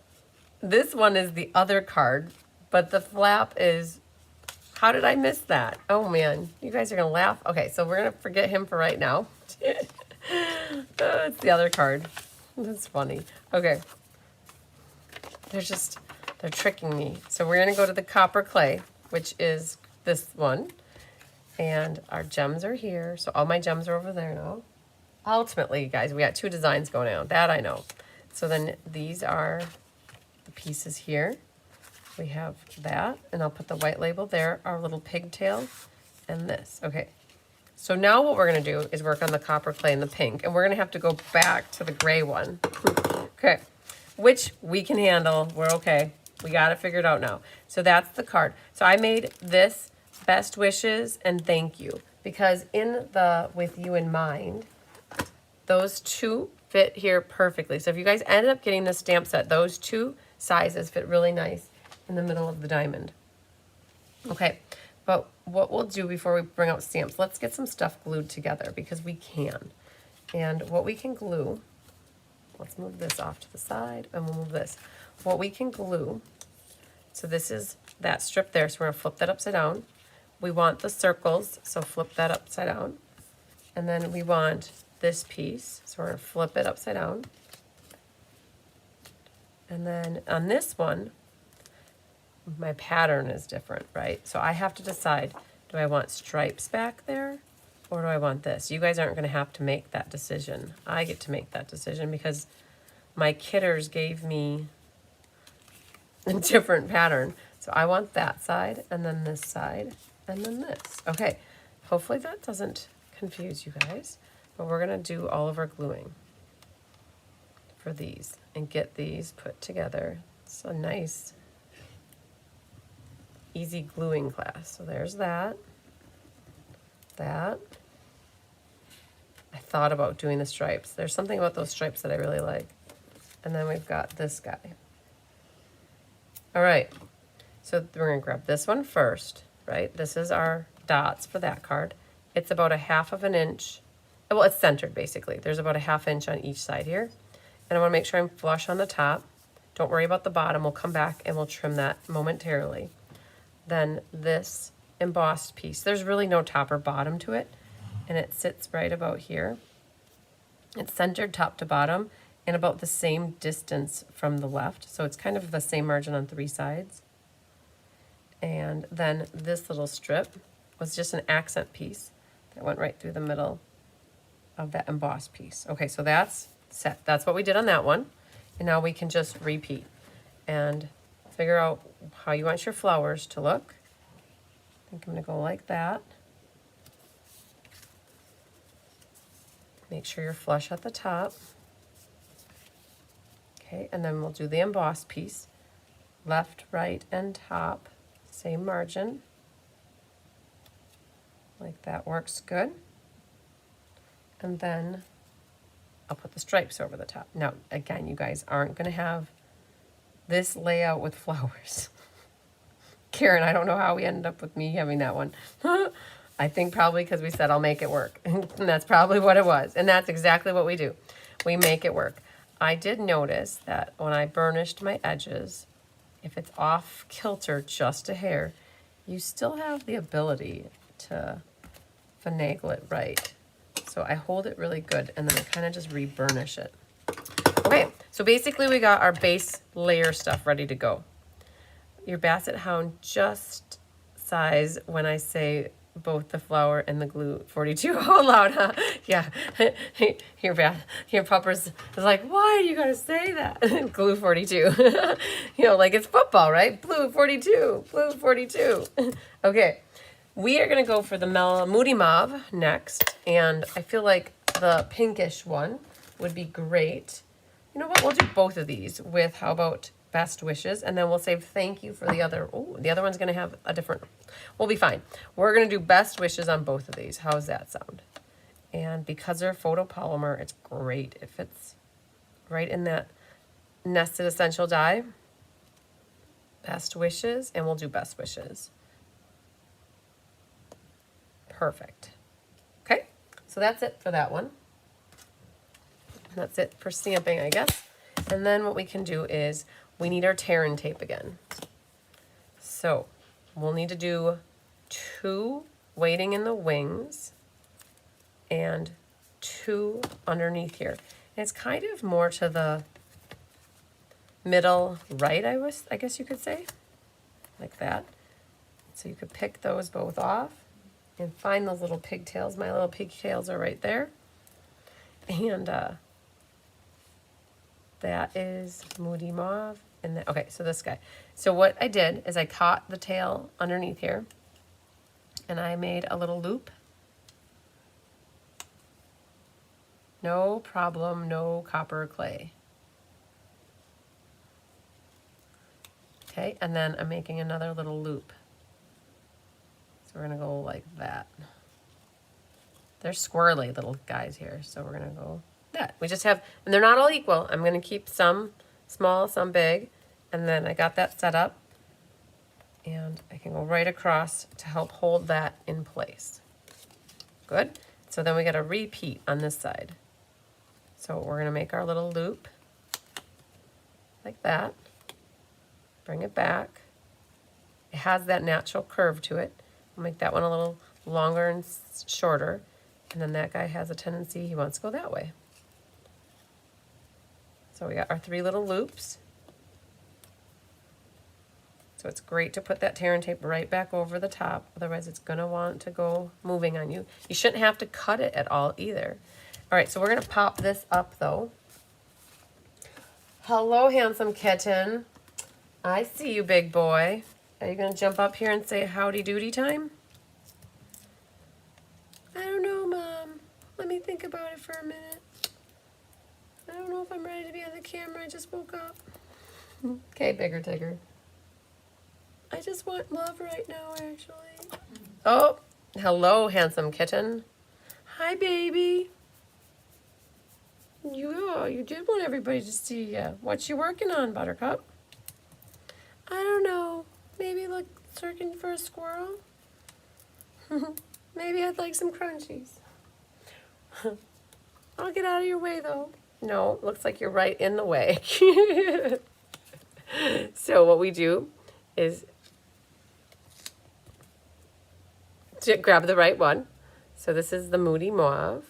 this one is the other card, but the flap is, how did I miss that? Oh man, you guys are gonna laugh. Okay, so we're gonna forget him for right now. It's the other card. That's funny. Okay. They're tricking me. So we're gonna go to the copper clay, which is this one. And our gems are here. So all my gems are over there now. Ultimately, guys, we got 2 designs going on. That I know. So then these are the pieces here. We have that, and I'll put the white label there, our little pigtail, and this. Okay. So now what we're gonna do is work on the copper clay and the pink, and we're gonna have to go back to the gray one. Okay. Which we can handle. We're okay. We got it figured out now. So that's the card. So I made this best wishes and thank you, because in the with you in mind, those 2 fit here perfectly. So if you guys ended up getting this stamp set, those 2 sizes fit really nice in the middle of the diamond. Okay, but what we'll do before we bring out stamps, let's get some stuff glued together, because we can. And what we can glue, let's move this off to the side, and we'll move this. What we can glue, so this is that strip there, so we're gonna flip that upside down. We want the circles, so flip that upside down. And then we want this piece, so we're gonna flip it upside down. And then on this one, my pattern is different, right? So I have to decide, do I want stripes back there, or do I want this? You guys aren't gonna have to make that decision. I get to make that decision because my kidders gave me a different pattern. So I want that side, and then this side, and then this. Okay, hopefully that doesn't confuse you guys, but we're gonna do all of our gluing for these and get these put together. It's a nice, easy gluing class. So there's that. I thought about doing the stripes. There's something about those stripes that I really like. And then we've got this guy. All right, so we're gonna grab this one first, right? This is our dots for that card. It's about a half of an inch. Well, it's centered basically. There's about a half inch on each side here. And I wanna make sure I'm flush on the top. Don't worry about the bottom. We'll come back and we'll trim that momentarily. Then this embossed piece, there's really no top or bottom to it, and it sits right about here. It's centered top to bottom and about the same distance from the left, so it's kind of the same margin on 3 sides. And then this little strip was just an accent piece that went right through the middle of that embossed piece. Okay, so that's set. That's what we did on that one. And now we can just repeat and figure out how you want your flowers to look. I think I'm gonna go like that. Make sure you're flush at the top. Okay, and then we'll do the embossed piece. Left, right, and top, same margin. Like that works good. And then I'll put the stripes over the top. Now, again, you guys aren't gonna have this layout with flowers. Karen, I don't know how we ended up with me having that one. I think probably because we said I'll make it work. And that's probably what it was. And that's exactly what we do. We make it work. I did notice that when I burnished my edges, if it's off kilter just a hair, you still have the ability to finagle it right. So I hold it really good and then I kind of just re-burnish it. Okay, so basically we got our base layer stuff ready to go. Your Basset Hound just size when I say both the flour and the glue 42. Oh, loud, huh? Yeah. Your puppers is like, why are you going to say that? Glue 42. You know, like it's football, right? Blue 42. Blue 42. Okay. We are going to go for the Moody Mauve next. And I feel like the pinkish one would be great. You know what? We'll do both of these with, how about Best Wishes, and then we'll save thank you for the other. Oh, the other one's going to have a different. We'll be fine. We're going to do Best Wishes on both of these. How's that sound? And because they're photopolymer, it's great. It fits right in that nested essential die. Best Wishes, and we'll do Best Wishes. Perfect. Okay, so that's it for that one. That's it for stamping, I guess. And then what we can do is we need our tear and tape again. So we'll need to do 2 waiting in the wings and 2 underneath here. And it's kind of more to the middle right, I guess you could say, like that. So you could pick those both off and find those little pigtails. My little pigtails are right there. And that is Moody Mauve. And then, okay, so this guy. So what I did is I caught the tail underneath here and I made a little loop. No problem, no copper clay. Okay, and then I'm making another little loop. So we're gonna go like that. They're squirrely little guys here, so we're gonna go that. We just have, and they're not all equal. I'm gonna keep some small, some big, and then I got that set up, and I can go right across to help hold that in place. Good. So then we got a repeat on this side. So we're gonna make our little loop like that. Bring it back. It has that natural curve to it. We'll make that one a little longer and shorter. And then that guy has a tendency, he wants to go that way. So we got our 3 little loops. So it's great to put that tear and tape right back over the top. Otherwise it's gonna want to go moving on you. You shouldn't have to cut it at all either. All right, so we're gonna pop this up though. Hello, handsome kitten. I see you, big boy. Are you gonna jump up here and say howdy doody time? I don't know, Mom. Let me think about it for a minute. I don't know if I'm ready to be on the camera. I just woke up. Okay, bigger tigger. I just want love right now, actually. Oh, hello, handsome kitten. Hi, baby. You did want everybody to see you. What you working on, Buttercup? I don't know. Maybe look, searching for a squirrel? Maybe I'd like some crunchies. I'll get out of your way, though. No, looks like you're right in the way. So what we do is to grab the right one. So this is the Moody Mauve,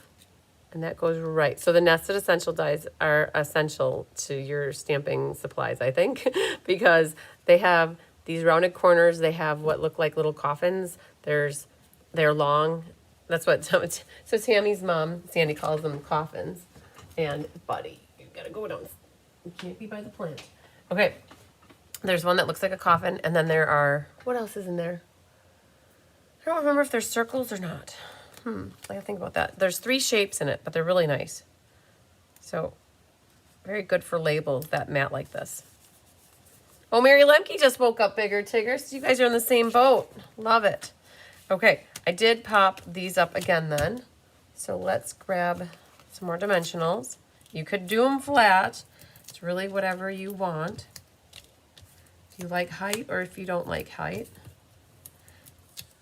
and that goes right. So the nested essential dies are essential to your stamping supplies, I think, because they have these rounded corners. They have what look like little coffins. They're long. That's what, so Tammy's mom, Sandy, calls them coffins. And buddy, you gotta go down. You can't be by the plant. Okay, there's one that looks like a coffin, and then there are, what else is in there? I don't remember if there's circles or not. I gotta think about that. There's 3 shapes in it, but they're really nice. So, very good for labels, that mat like this. Oh, Mary Lemke just woke up, bigger Tigger. So you guys are in the same boat. Love it. Okay, I did pop these up again then. So let's grab some more dimensionals. You could do them flat. It's really whatever you want. If you like height or if you don't like height.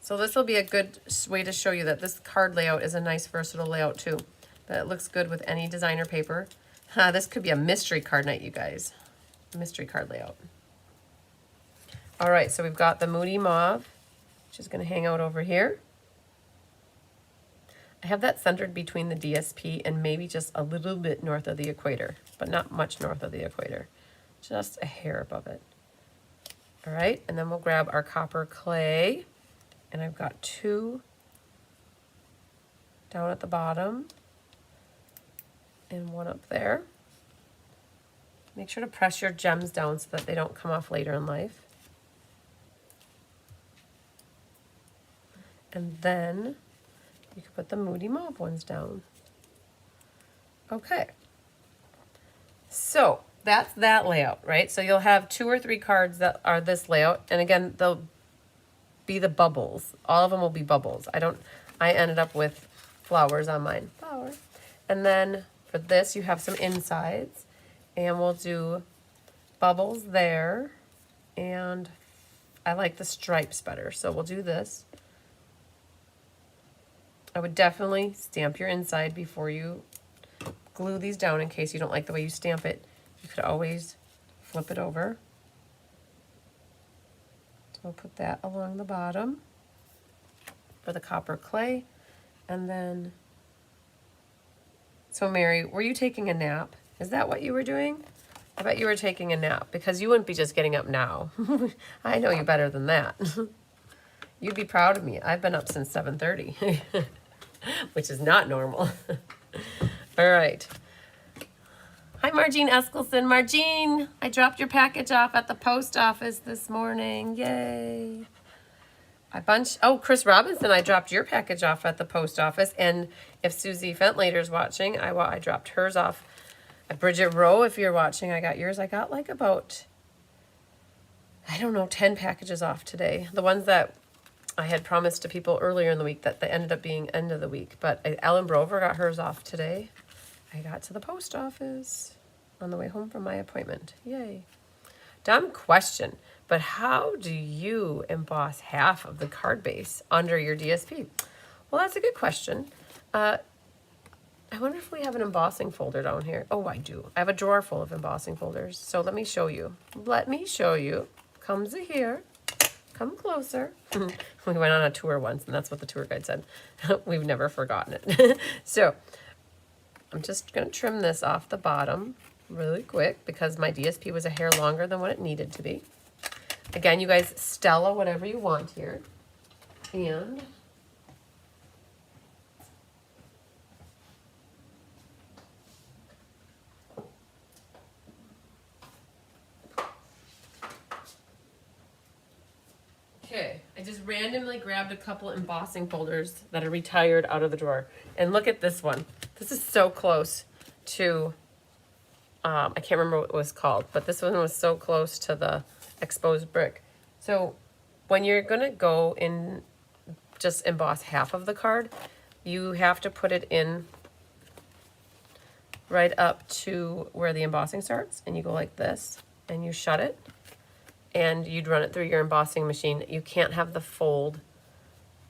So this will be a good way to show you that this card layout is a nice versatile layout too. But it looks good with any designer paper. This could be a mystery card night, you guys. Mystery card layout. All right, so we've got the Moody Mauve, which is going to hang out over here. I have that centered between the DSP and maybe just a little bit north of the equator, but not much north of the equator, just a hair above it. All right, and then we'll grab our copper clay, and I've got 2 down at the bottom and one up there. Make sure to press your gems down so that they don't come off later in life. And then you can put the Moody Mauve ones down. Okay. So that's that layout, right? So you'll have 2 or 3 cards that are this layout. And again, they'll be the bubbles. All of them will be bubbles. I ended up with flowers on mine. Flower. And then for this, you have some insides. And we'll do bubbles there. And I like the stripes better. So we'll do this. I would definitely stamp your inside before you glue these down in case you don't like the way you stamp it. You could always flip it over. So we'll put that along the bottom for the copper clay. And then, so Mary, were you taking a nap? Is that what you were doing? I bet you were taking a nap because you wouldn't be just getting up now. I know you better than that. You'd be proud of me. I've been up since 7:30, which is not normal. All right. Hi, Margene Eskelson. Margene, I dropped your package off at the post office this morning. Yay. Oh, Chris Robinson, I dropped your package off at the post office. And if Susie Fentlater's watching, I dropped hers off. At Bridget Rowe, if you're watching, I got yours. I got like about, I don't know, 10 packages off today. The ones that I had promised to people earlier in the week that they ended up being end of the week. But Ellen Brover got hers off today. I got to the post office on the way home from my appointment. Yay. Dumb question, but how do you emboss half of the card base under your DSP? Well, that's a good question. I wonder if we have an embossing folder down here. Oh, I do. I have a drawer full of embossing folders. So let me show you. Let me show you. Comes here. Come closer. We went on a tour once, and that's what the tour guide said. We've never forgotten it. So I'm just going to trim this off the bottom really quick because my DSP was a hair longer than what it needed to be. Again, you guys, Stella, whatever you want here. And okay, I just randomly grabbed a couple embossing folders that are retired out of the drawer. And look at this one. This is so close to, I can't remember what it was called, but this one was so close to the exposed brick. So when you're gonna go and just emboss half of the card, you have to put it in right up to where the embossing starts, and you go like this, and you shut it, and you'd run it through your embossing machine. You can't have the fold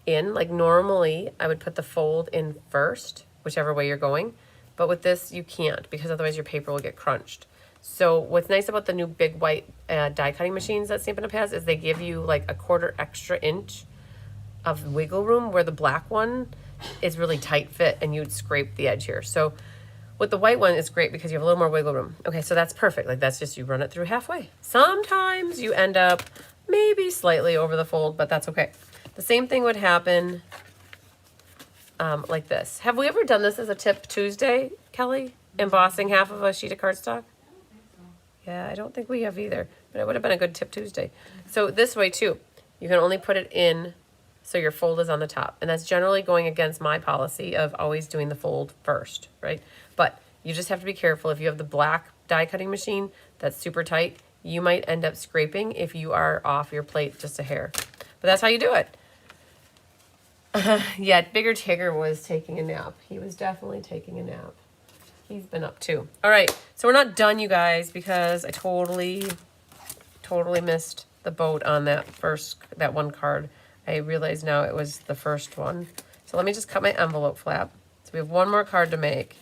in. Like normally, I would put the fold in first, whichever way you're going, but with this, you can't because otherwise your paper will get crunched. So what's nice about the new big white die cutting machines that Stampin' Up! Has is they give you like a 1/4 extra inch of wiggle room where the black one is really tight fit and you'd scrape the edge here. So with the white one, it's great because you have a little more wiggle room. Okay, so that's perfect. Like that's just, you run it through halfway. Sometimes you end up maybe slightly over the fold, but that's okay. The same thing would happen like this. Have we ever done this as a tip Tuesday, Kelly? Embossing half of a sheet of cardstock? Yeah, I don't think we have either, but it would have been a good tip Tuesday. So this way too, you can only put it in so your fold is on the top. And that's generally going against my policy of always doing the fold first, right? But you just have to be careful. If you have the black die cutting machine that's super tight, you might end up scraping if you are off your plate just a hair. But that's how you do it. Yeah, Bigger Tigger was taking a nap. He was definitely taking a nap. He's been up too. All right, so we're not done, you guys, because I totally missed the boat on that one card. I realize now it was the first one. So let me just cut my envelope flap. So we have one more card to make,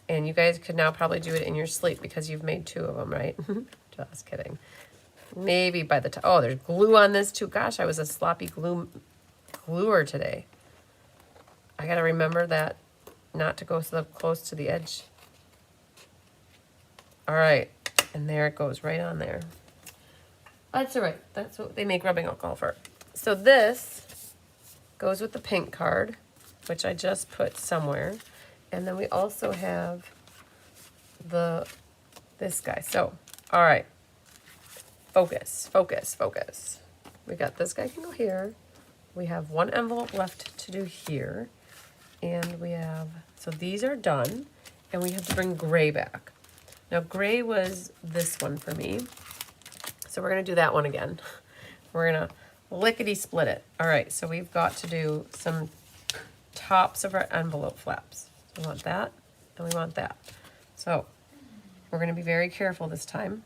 and you guys could now probably do it in your sleep because you've made 2 of them, right? Just kidding. Maybe by the time, oh, there's glue on this too. Gosh, I was a sloppy gluer today. I gotta remember that not to go so close to the edge. All right, and there it goes right on there. That's all right. That's what they make rubbing alcohol for. So this goes with the pink card. which I just put somewhere. And then we also have this guy. So, all right, focus, focus, focus. We got this guy can go here. We have one envelope left to do here. And we have, so these are done. And we have to bring gray back. Now gray was this one for me. So we're gonna do that one again. We're gonna lickety split it. All right, so we've got to do some tops of our envelope flaps. We want that and we want that. So we're gonna be very careful this time.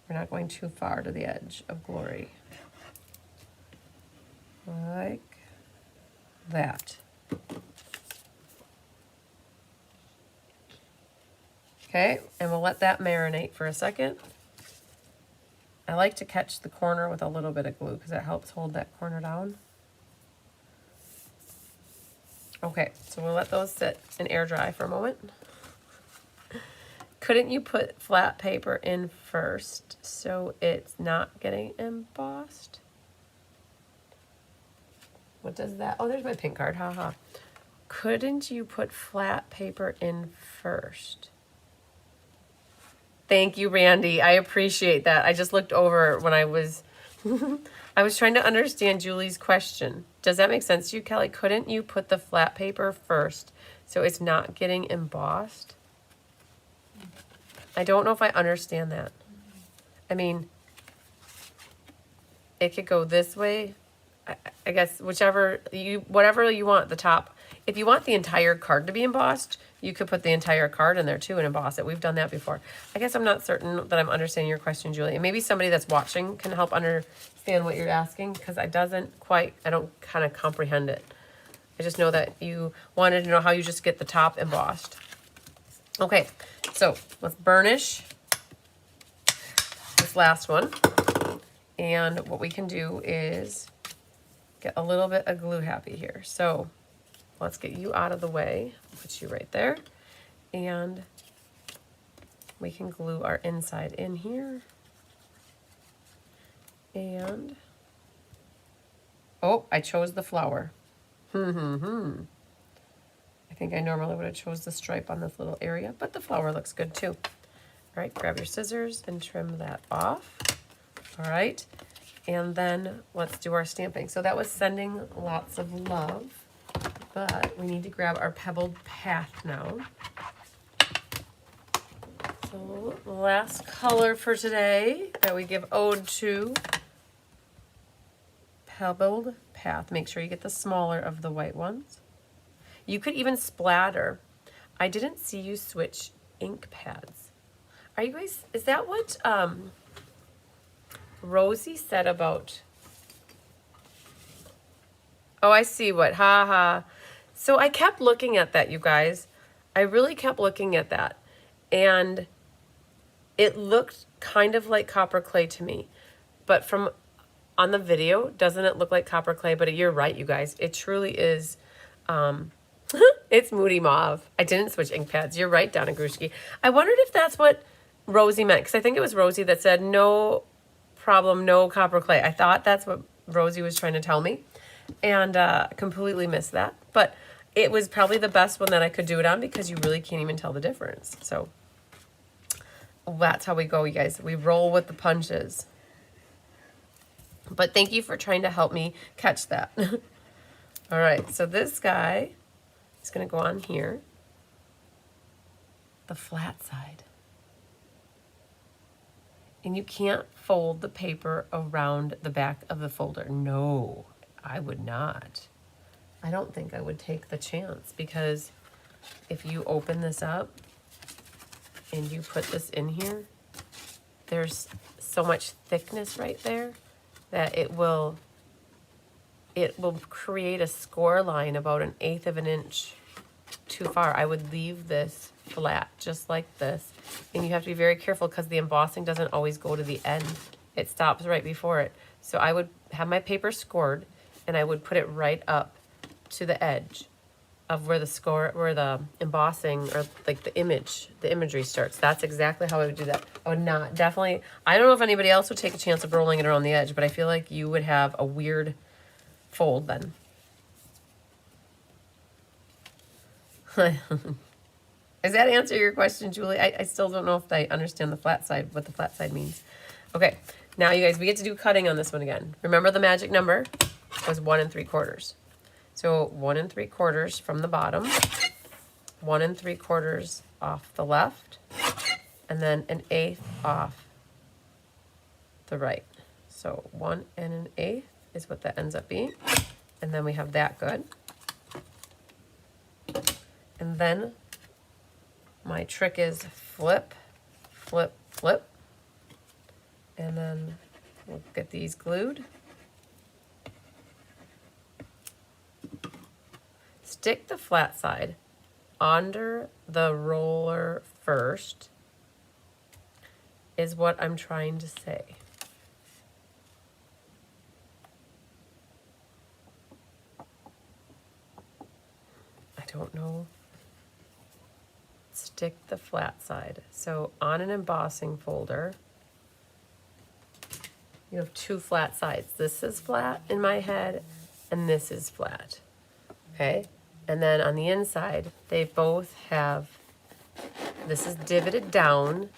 We're not going too far to the edge of glory. Like that. Okay, and we'll let that marinate for a second. I like to catch the corner with a little bit of glue because it helps hold that corner down. Okay, so we'll let those sit and air dry for a moment. Couldn't you put flat paper in first so it's not getting embossed? What does that? Oh, there's my pink card, haha. Couldn't you put flat paper in first? Thank you, Randy. I appreciate that. I just looked over when I was I was trying to understand Julie's question. Does that make sense to you, Kelly? Couldn't you put the flat paper first so it's not getting embossed? I don't know if I understand that. I mean, it could go this way. I guess whatever you want the top. If you want the entire card to be embossed, you could put the entire card in there too and emboss it. We've done that before. I guess I'm not certain that I'm understanding your question, Julie. And maybe somebody that's watching can help understand what you're asking because I don't kind of comprehend it. I just know that you wanted to know how you just get the top embossed. Okay, so let's burnish this last one. And what we can do is get a little bit of glue happy here. So let's get you out of the way. Put you right there. And we can glue our inside in here. And, oh, I chose the flower. I think I normally would have chose the stripe on this little area, but the flower looks good too. All right, grab your scissors and trim that off. All right, and then let's do our stamping. So that was sending lots of love, but we need to grab our pebbled path now. So the last color for today that we give ode to, pebbled path. Make sure you get the smaller of the white ones. You could even splatter. I didn't see you switch ink pads. Are you guys, is that what Rosie said about, oh, I see what, haha. So I kept looking at that, you guys. I really kept looking at that. And it looked kind of like copper clay to me. But from on the video, doesn't it look like copper clay? But you're right, you guys. It truly is, it's Moody Mauve. I didn't switch ink pads. You're right, Donna Grushki. I wondered if that's what Rosie meant. Because I think it was Rosie that said, no problem, no copper clay. I thought that's what Rosie was trying to tell me. And completely missed that. But it was probably the best one that I could do it on because you really can't even tell the difference. So that's how we go, you guys. We roll with the punches. But thank you for trying to help me catch that. All right, so this guy is going to go on here, the flat side. And you can't fold the paper around the back of the folder. No, I would not. I don't think I would take the chance because if you open this up and you put this in here, there's so much thickness right there that it will create a score line about 1/8 of an inch too far. I would leave this flat just like this. And you have to be very careful because the embossing doesn't always go to the end. It stops right before it. So I would have my paper scored and I would put it right up to the edge of where the embossing or like the imagery starts. That's exactly how I would do that. I would not, definitely, I don't know if anybody else would take a chance of rolling it around the edge, but I feel like you would have a weird fold then. Does that answer your question, Julie? I still don't know if I understand the flat side, what the flat side means. Okay, now you guys, we get to do cutting on this one again. Remember the magic number was 1 3/4. So 1 3/4 from the bottom, 1 3/4 off the left, and then 1/8 off the right. So 1 1/8 is what that ends up being. And then we have that good. And then my trick is flip, flip, flip. And then we'll get these glued. Stick the flat side under the roller first, is what I'm trying to say. I don't know. Stick the flat side. So on an embossing folder, you have 2 flat sides. This is flat in my head, and this is flat. Okay? And then on the inside, they both have, this is divoted down,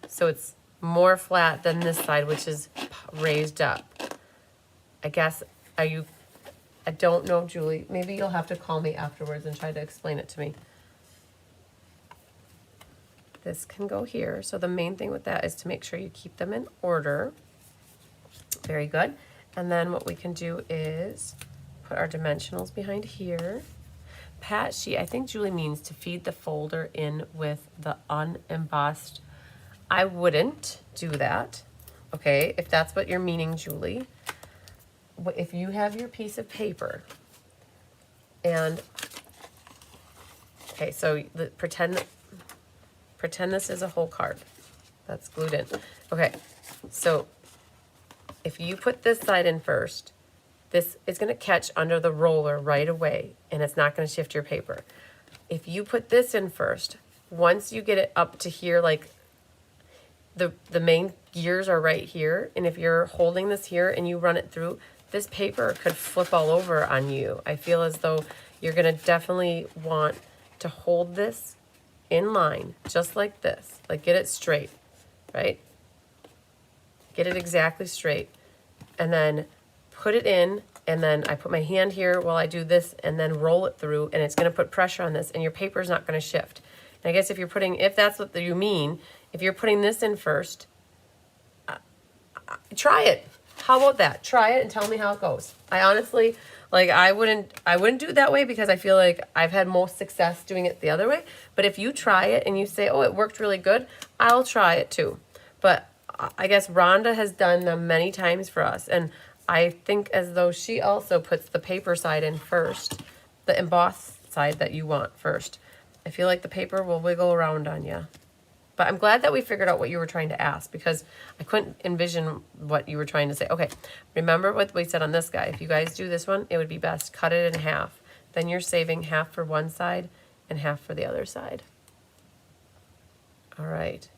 so it's more flat than this side, which is raised up. I guess, I don't know, Julie. Maybe you'll have to call me afterwards and try to explain it to me. This can go here. So the main thing with that is to make sure you keep them in order. Very good. And then what we can do is put our dimensionals behind here. Pat sheet, I think Julie means to feed the folder in with the unembossed. I wouldn't do that, okay, if that's what you're meaning, Julie. If you have your piece of paper and, okay, so pretend this is a whole card that's glued in. Okay, so if you put this side in first, this is going to catch under the roller right away, and it's not going to shift your paper. If you put this in first, once you get it up to here, like the main gears are right here, and if you're holding this here and you run it through, this paper could flip all over on you. I feel as though you're going to definitely want to hold this in line, just like this. Like, get it straight, right? Get it exactly straight. And then put it in, and then I put my hand here while I do this, and then roll it through, and it's going to put pressure on this, and your paper's not going to shift. And I guess if that's what you mean, if you're putting this in first, try it. How about that? Try it and tell me how it goes. I honestly, like, I wouldn't do it that way because I feel like I've had most success doing it the other way. But if you try it and you say, oh, it worked really good, I'll try it too. But I guess Rhonda has done them many times for us. And I think as though she also puts the paper side in first, the embossed side that you want first. I feel like the paper will wiggle around on you. But I'm glad that we figured out what you were trying to ask, because I couldn't envision what you were trying to say. Okay, remember what we said on this guy. If you guys do this one, it would be best cut it in half. Then you're saving half for one side and half for the other side. All right.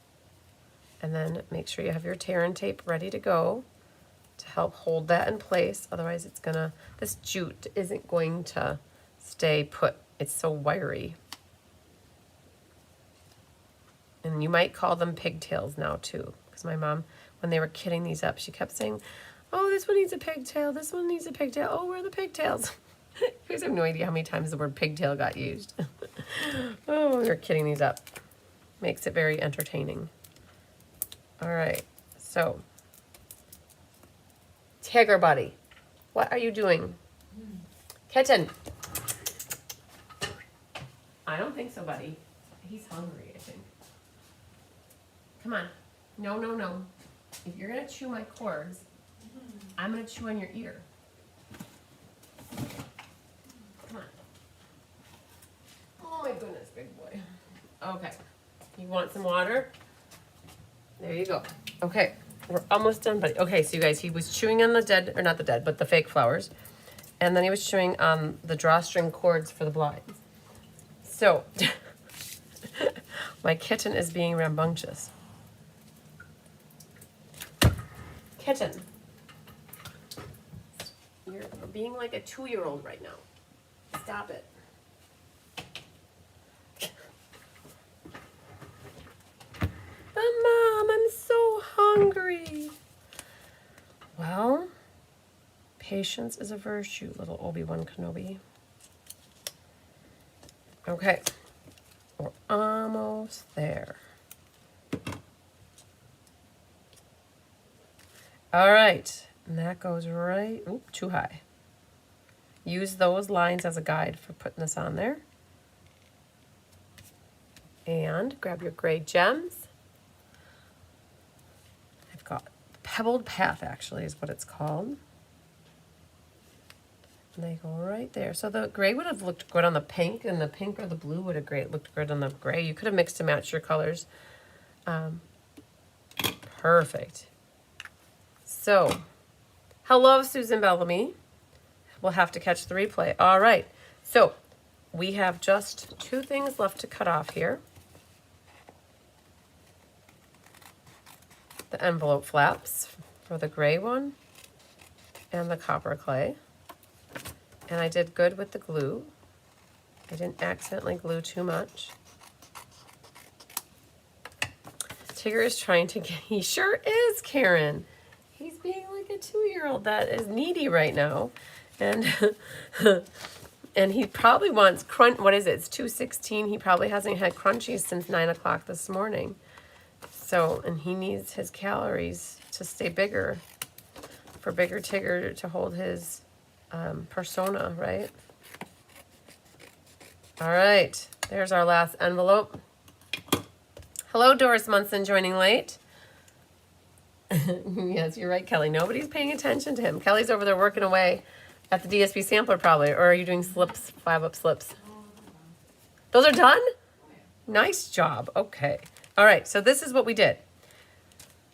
And then make sure you have your tear and tape ready to go to help hold that in place. Otherwise it's gonna, this jute isn't going to stay put. It's so wiry. And you might call them pigtails now too, because my mom, when they were kitting these up, she kept saying, oh, this one needs a pigtail, this one needs a pigtail, oh, where are the pigtails? You guys have no idea how many times the word pigtail got used. Oh, we were kitting these up. Makes it very entertaining. All right, so, Tiger Buddy, what are you doing? Kitten. I don't think so, buddy. He's hungry, I think. Come on. No, no, no. If you're going to chew my cords, I'm going to chew on your ear. Come on. Oh my goodness, big boy. Okay. You want some water? There you go. Okay. We're almost done, buddy. Okay, so you guys, he was chewing on the dead, or not the dead, but the fake flowers. And then he was chewing on the drawstring cords for the blinds. So, my kitten is being rambunctious. Kitten, you're being like a 2-year-old right now. Stop it. Patience is a virtue, little Obi-Wan Kenobi. Okay, we're almost there. All right, and that goes right, oop, too high. Use those lines as a guide for putting this on there. And grab your gray gems. I've got Pebbled Path, actually, is what it's called. And they go right there. So the gray would have looked good on the pink, and the pink or the blue would have looked good on the gray. You could have mixed and matched your colors. Perfect. So, hello, Susan Bellamy. We'll have to catch the replay. All right. So, we have just 2 things left to cut off here. The envelope flaps for the gray one and the copper clay. And I did good with the glue. I didn't accidentally glue too much. Tigger is trying to get, he sure is, Karen. He's being like a 2-year-old that is needy right now. And and he probably wants crunch, what is it? It's 2:16. He probably hasn't had crunchies since 9 o'clock this morning. So, and he needs his calories to stay bigger, for bigger Tigger to hold his persona, right? All right, there's our last envelope. Hello, Doris Munson, joining late. Yes, you're right, Kelly. Nobody's paying attention to him. Kelly's over there working away at the DSP sampler probably, or are you doing slips, 5-up slips? Those are done? Nice job. Okay. All right, so this is what we did.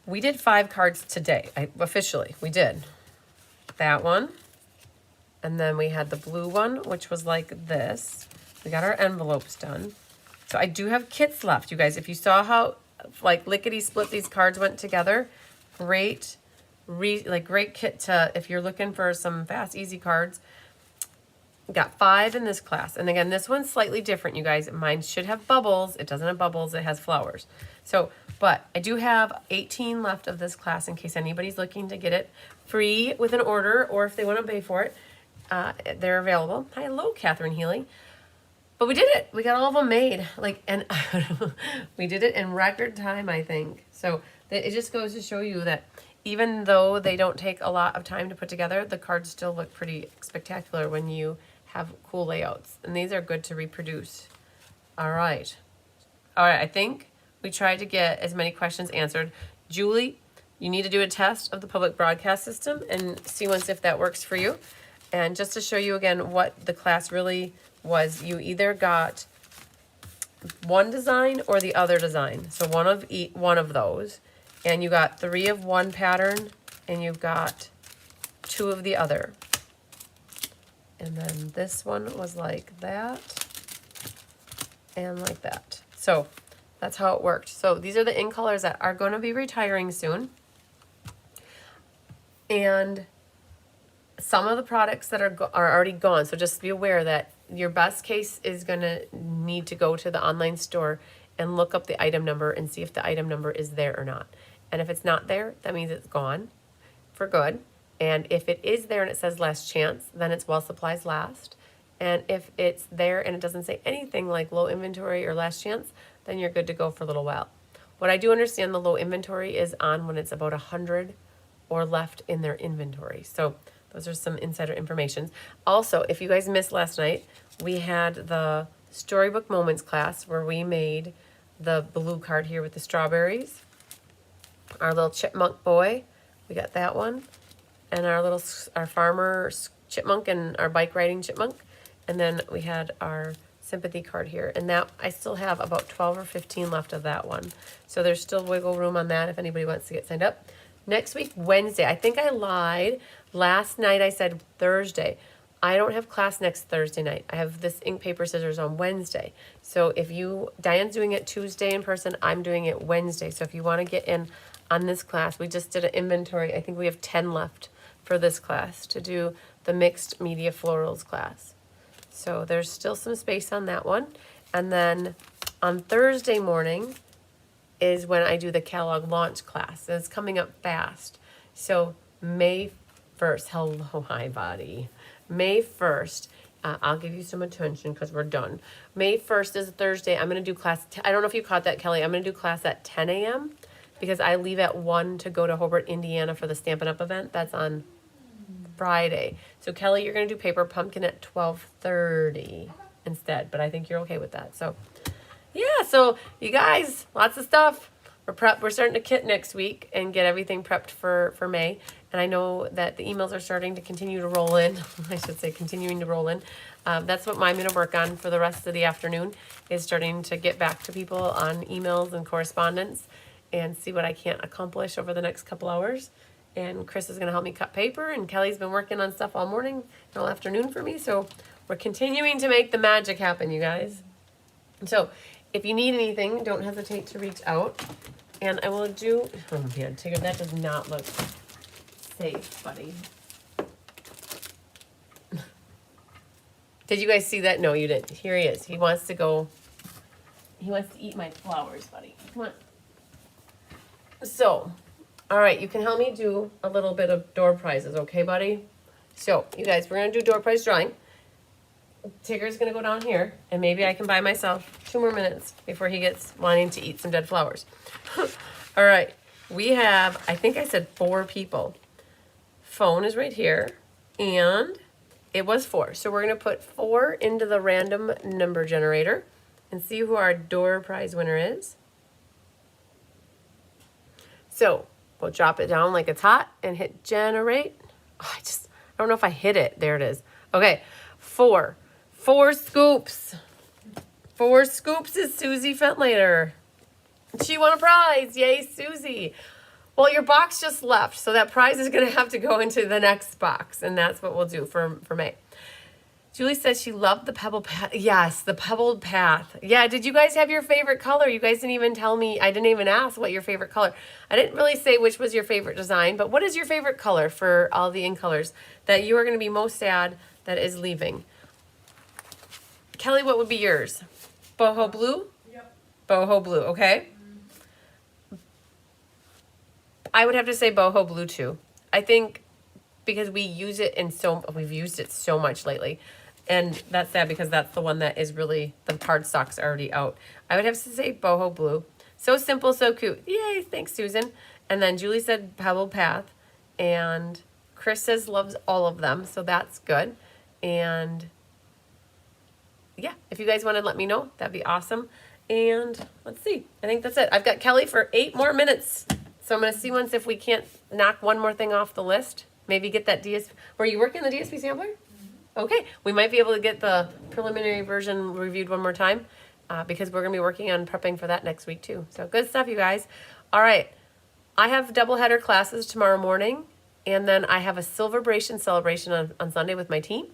We did 5 cards today, officially. We did that one. And then we had the blue one, which was like this. We got our envelopes done. So I do have kits left, you guys. If you saw how like lickety-split these cards went together, great kit to, if you're looking for some fast, easy cards. Got 5 in this class. And again, this one's slightly different, you guys. Mine should have bubbles. It doesn't have bubbles. It has flowers. So, but I do have 18 left of this class in case anybody's looking to get it free with an order, or if they want to pay for it, they're available. Hello, Catherine Healy. But we did it. We got all of them made. And we did it in record time, I think. So it just goes to show you that even though they don't take a lot of time to put together, the cards still look pretty spectacular when you have cool layouts. And these are good to reproduce. All right. All right, I think we tried to get as many questions answered. Julie, you need to do a test of the public broadcast system and see once if that works for you. And just to show you again what the class really was, you either got one design or the other design. So one of those. And you got 3 of one pattern and you've got 2 of the other. And then this one was like that and like that. So that's how it worked. So these are the in colors that are going to be retiring soon. And some of the products that are already gone. So just be aware that your best case is going to need to go to the online store and look up the item number and see if the item number is there or not. And if it's not there, that means it's gone for good. And if it is there and it says last chance, then it's while supplies last. And if it's there and it doesn't say anything like low inventory or last chance, then you're good to go for a little while. What I do understand, the low inventory is on when it's about 100 or left in their inventory. So those are some insider information. Also, if you guys missed last night, we had the Storybook Moments class where we made the blue card here with the strawberries. Our little chipmunk boy, we got that one. And our farmer chipmunk and our bike riding chipmunk. And then we had our sympathy card here. And that I still have about 12 or 15 left of that one. So there's still wiggle room on that if anybody wants to get signed up. Next week, Wednesday. I think I lied. Last night I said Thursday. I don't have class next Thursday night. I have this ink, paper, scissors on Wednesday. So if Diane's doing it Tuesday in person, I'm doing it Wednesday. So if you want to get in on this class, we just did an inventory. I think we have 10 left for this class to do the mixed media florals class. So there's still some space on that one. And then on Thursday morning is when I do the catalog launch class. And it's coming up fast. So May 1st. Hello, hi, buddy. May 1st. I'll give you some attention because we're done. May 1st is a Thursday. I'm going to do class. I don't know if you caught that, Kelly. I'm going to do class at 10 a.m. because I leave at 1 to go to Hobart, Indiana for the Stampin' Up event. That's on Friday. So, Kelly, you're going to do paper pumpkin at 12:30 instead. But I think you're okay with that. So, yeah. So, you guys, lots of stuff. We're starting to kit next week and get everything prepped for May. And I know that the emails are starting to continue to roll in. I should say continuing to roll in. That's what I'm going to work on for the rest of the afternoon, is starting to get back to people on emails and correspondence and see what I can't accomplish over the next couple hours. And Chris is going to help me cut paper, and Kelly's been working on stuff all morning and all afternoon for me. So we're continuing to make the magic happen, you guys. So if you need anything, don't hesitate to reach out. And I will do, oh man, Tigger, that does not look safe, buddy. Did you guys see that? No, you didn't. Here he is. He wants to go, he wants to eat my flowers, buddy. Come on. So, all right, you can help me do a little bit of door prizes, okay, buddy? So, you guys, we're going to do door prize drawing. Tigger's going to go down here, and maybe I can buy myself 2 more minutes before he gets wanting to eat some dead flowers. All right, we have, I think I said 4 people. Phone is right here, and it was 4. So we're going to put 4 into the random number generator and see who our door prize winner is. So we'll drop it down like it's hot and hit generate. Oh, I don't know if I hit it. There it is. Okay, 4. 4 scoops. 4 scoops is Susie Fentlater. She won a prize. Yay, Susie. Well, your box just left, so that prize is going to have to go into the next box, and that's what we'll do for May. Julie says she loved the pebble path. Yes, the pebbled path. Yeah, did you guys have your favorite color? You guys didn't even tell me. I didn't even ask what your favorite color. I didn't really say which was your favorite design, but what is your favorite color for all the in colors that you are going to be most sad that is leaving? Kelly, what would be yours? Boho blue? Yep. Boho blue, okay. I would have to say boho blue too. I think because we've used it so much lately. And that's sad because that's the one that is really, the cardstock's already out. I would have to say boho blue. So simple, so cute. Yay, thanks, Susan. And then Julie said pebble path. And Chris says loves all of them, so that's good. And yeah, if you guys want to let me know, that'd be awesome. And let's see, I think that's it. I've got Kelly for 8 more minutes. So I'm going to see once if we can't knock one more thing off the list. Maybe get that DSP. Were you working the DSP sampler? Mm-hmm. Okay, we might be able to get the preliminary version reviewed one more time because we're going to be working on prepping for that next week too. So good stuff, you guys. All right, I have doubleheader classes tomorrow morning, and then I have a sale-a-bration celebration on Sunday with my team.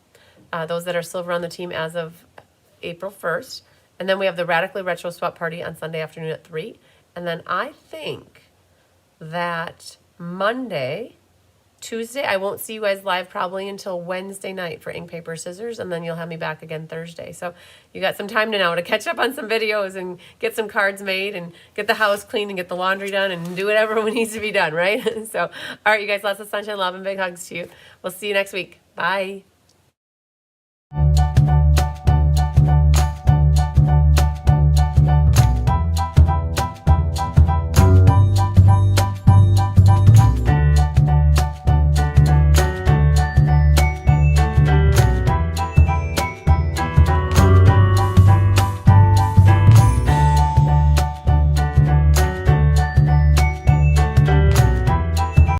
Those that are silver on the team as of April 1st. And then we have the Radically Retro Swap Party on Sunday afternoon at 3. And then I think that Tuesday, I won't see you guys live probably until Wednesday night for ink, paper, scissors, and then you'll have me back again Thursday. So you got some time now to catch up on some videos and get some cards made and get the house cleaned and get the laundry done and do whatever needs to be done, right? So, all right, you guys, lots of sunshine, love, and big hugs to you. We'll see you next week. Bye.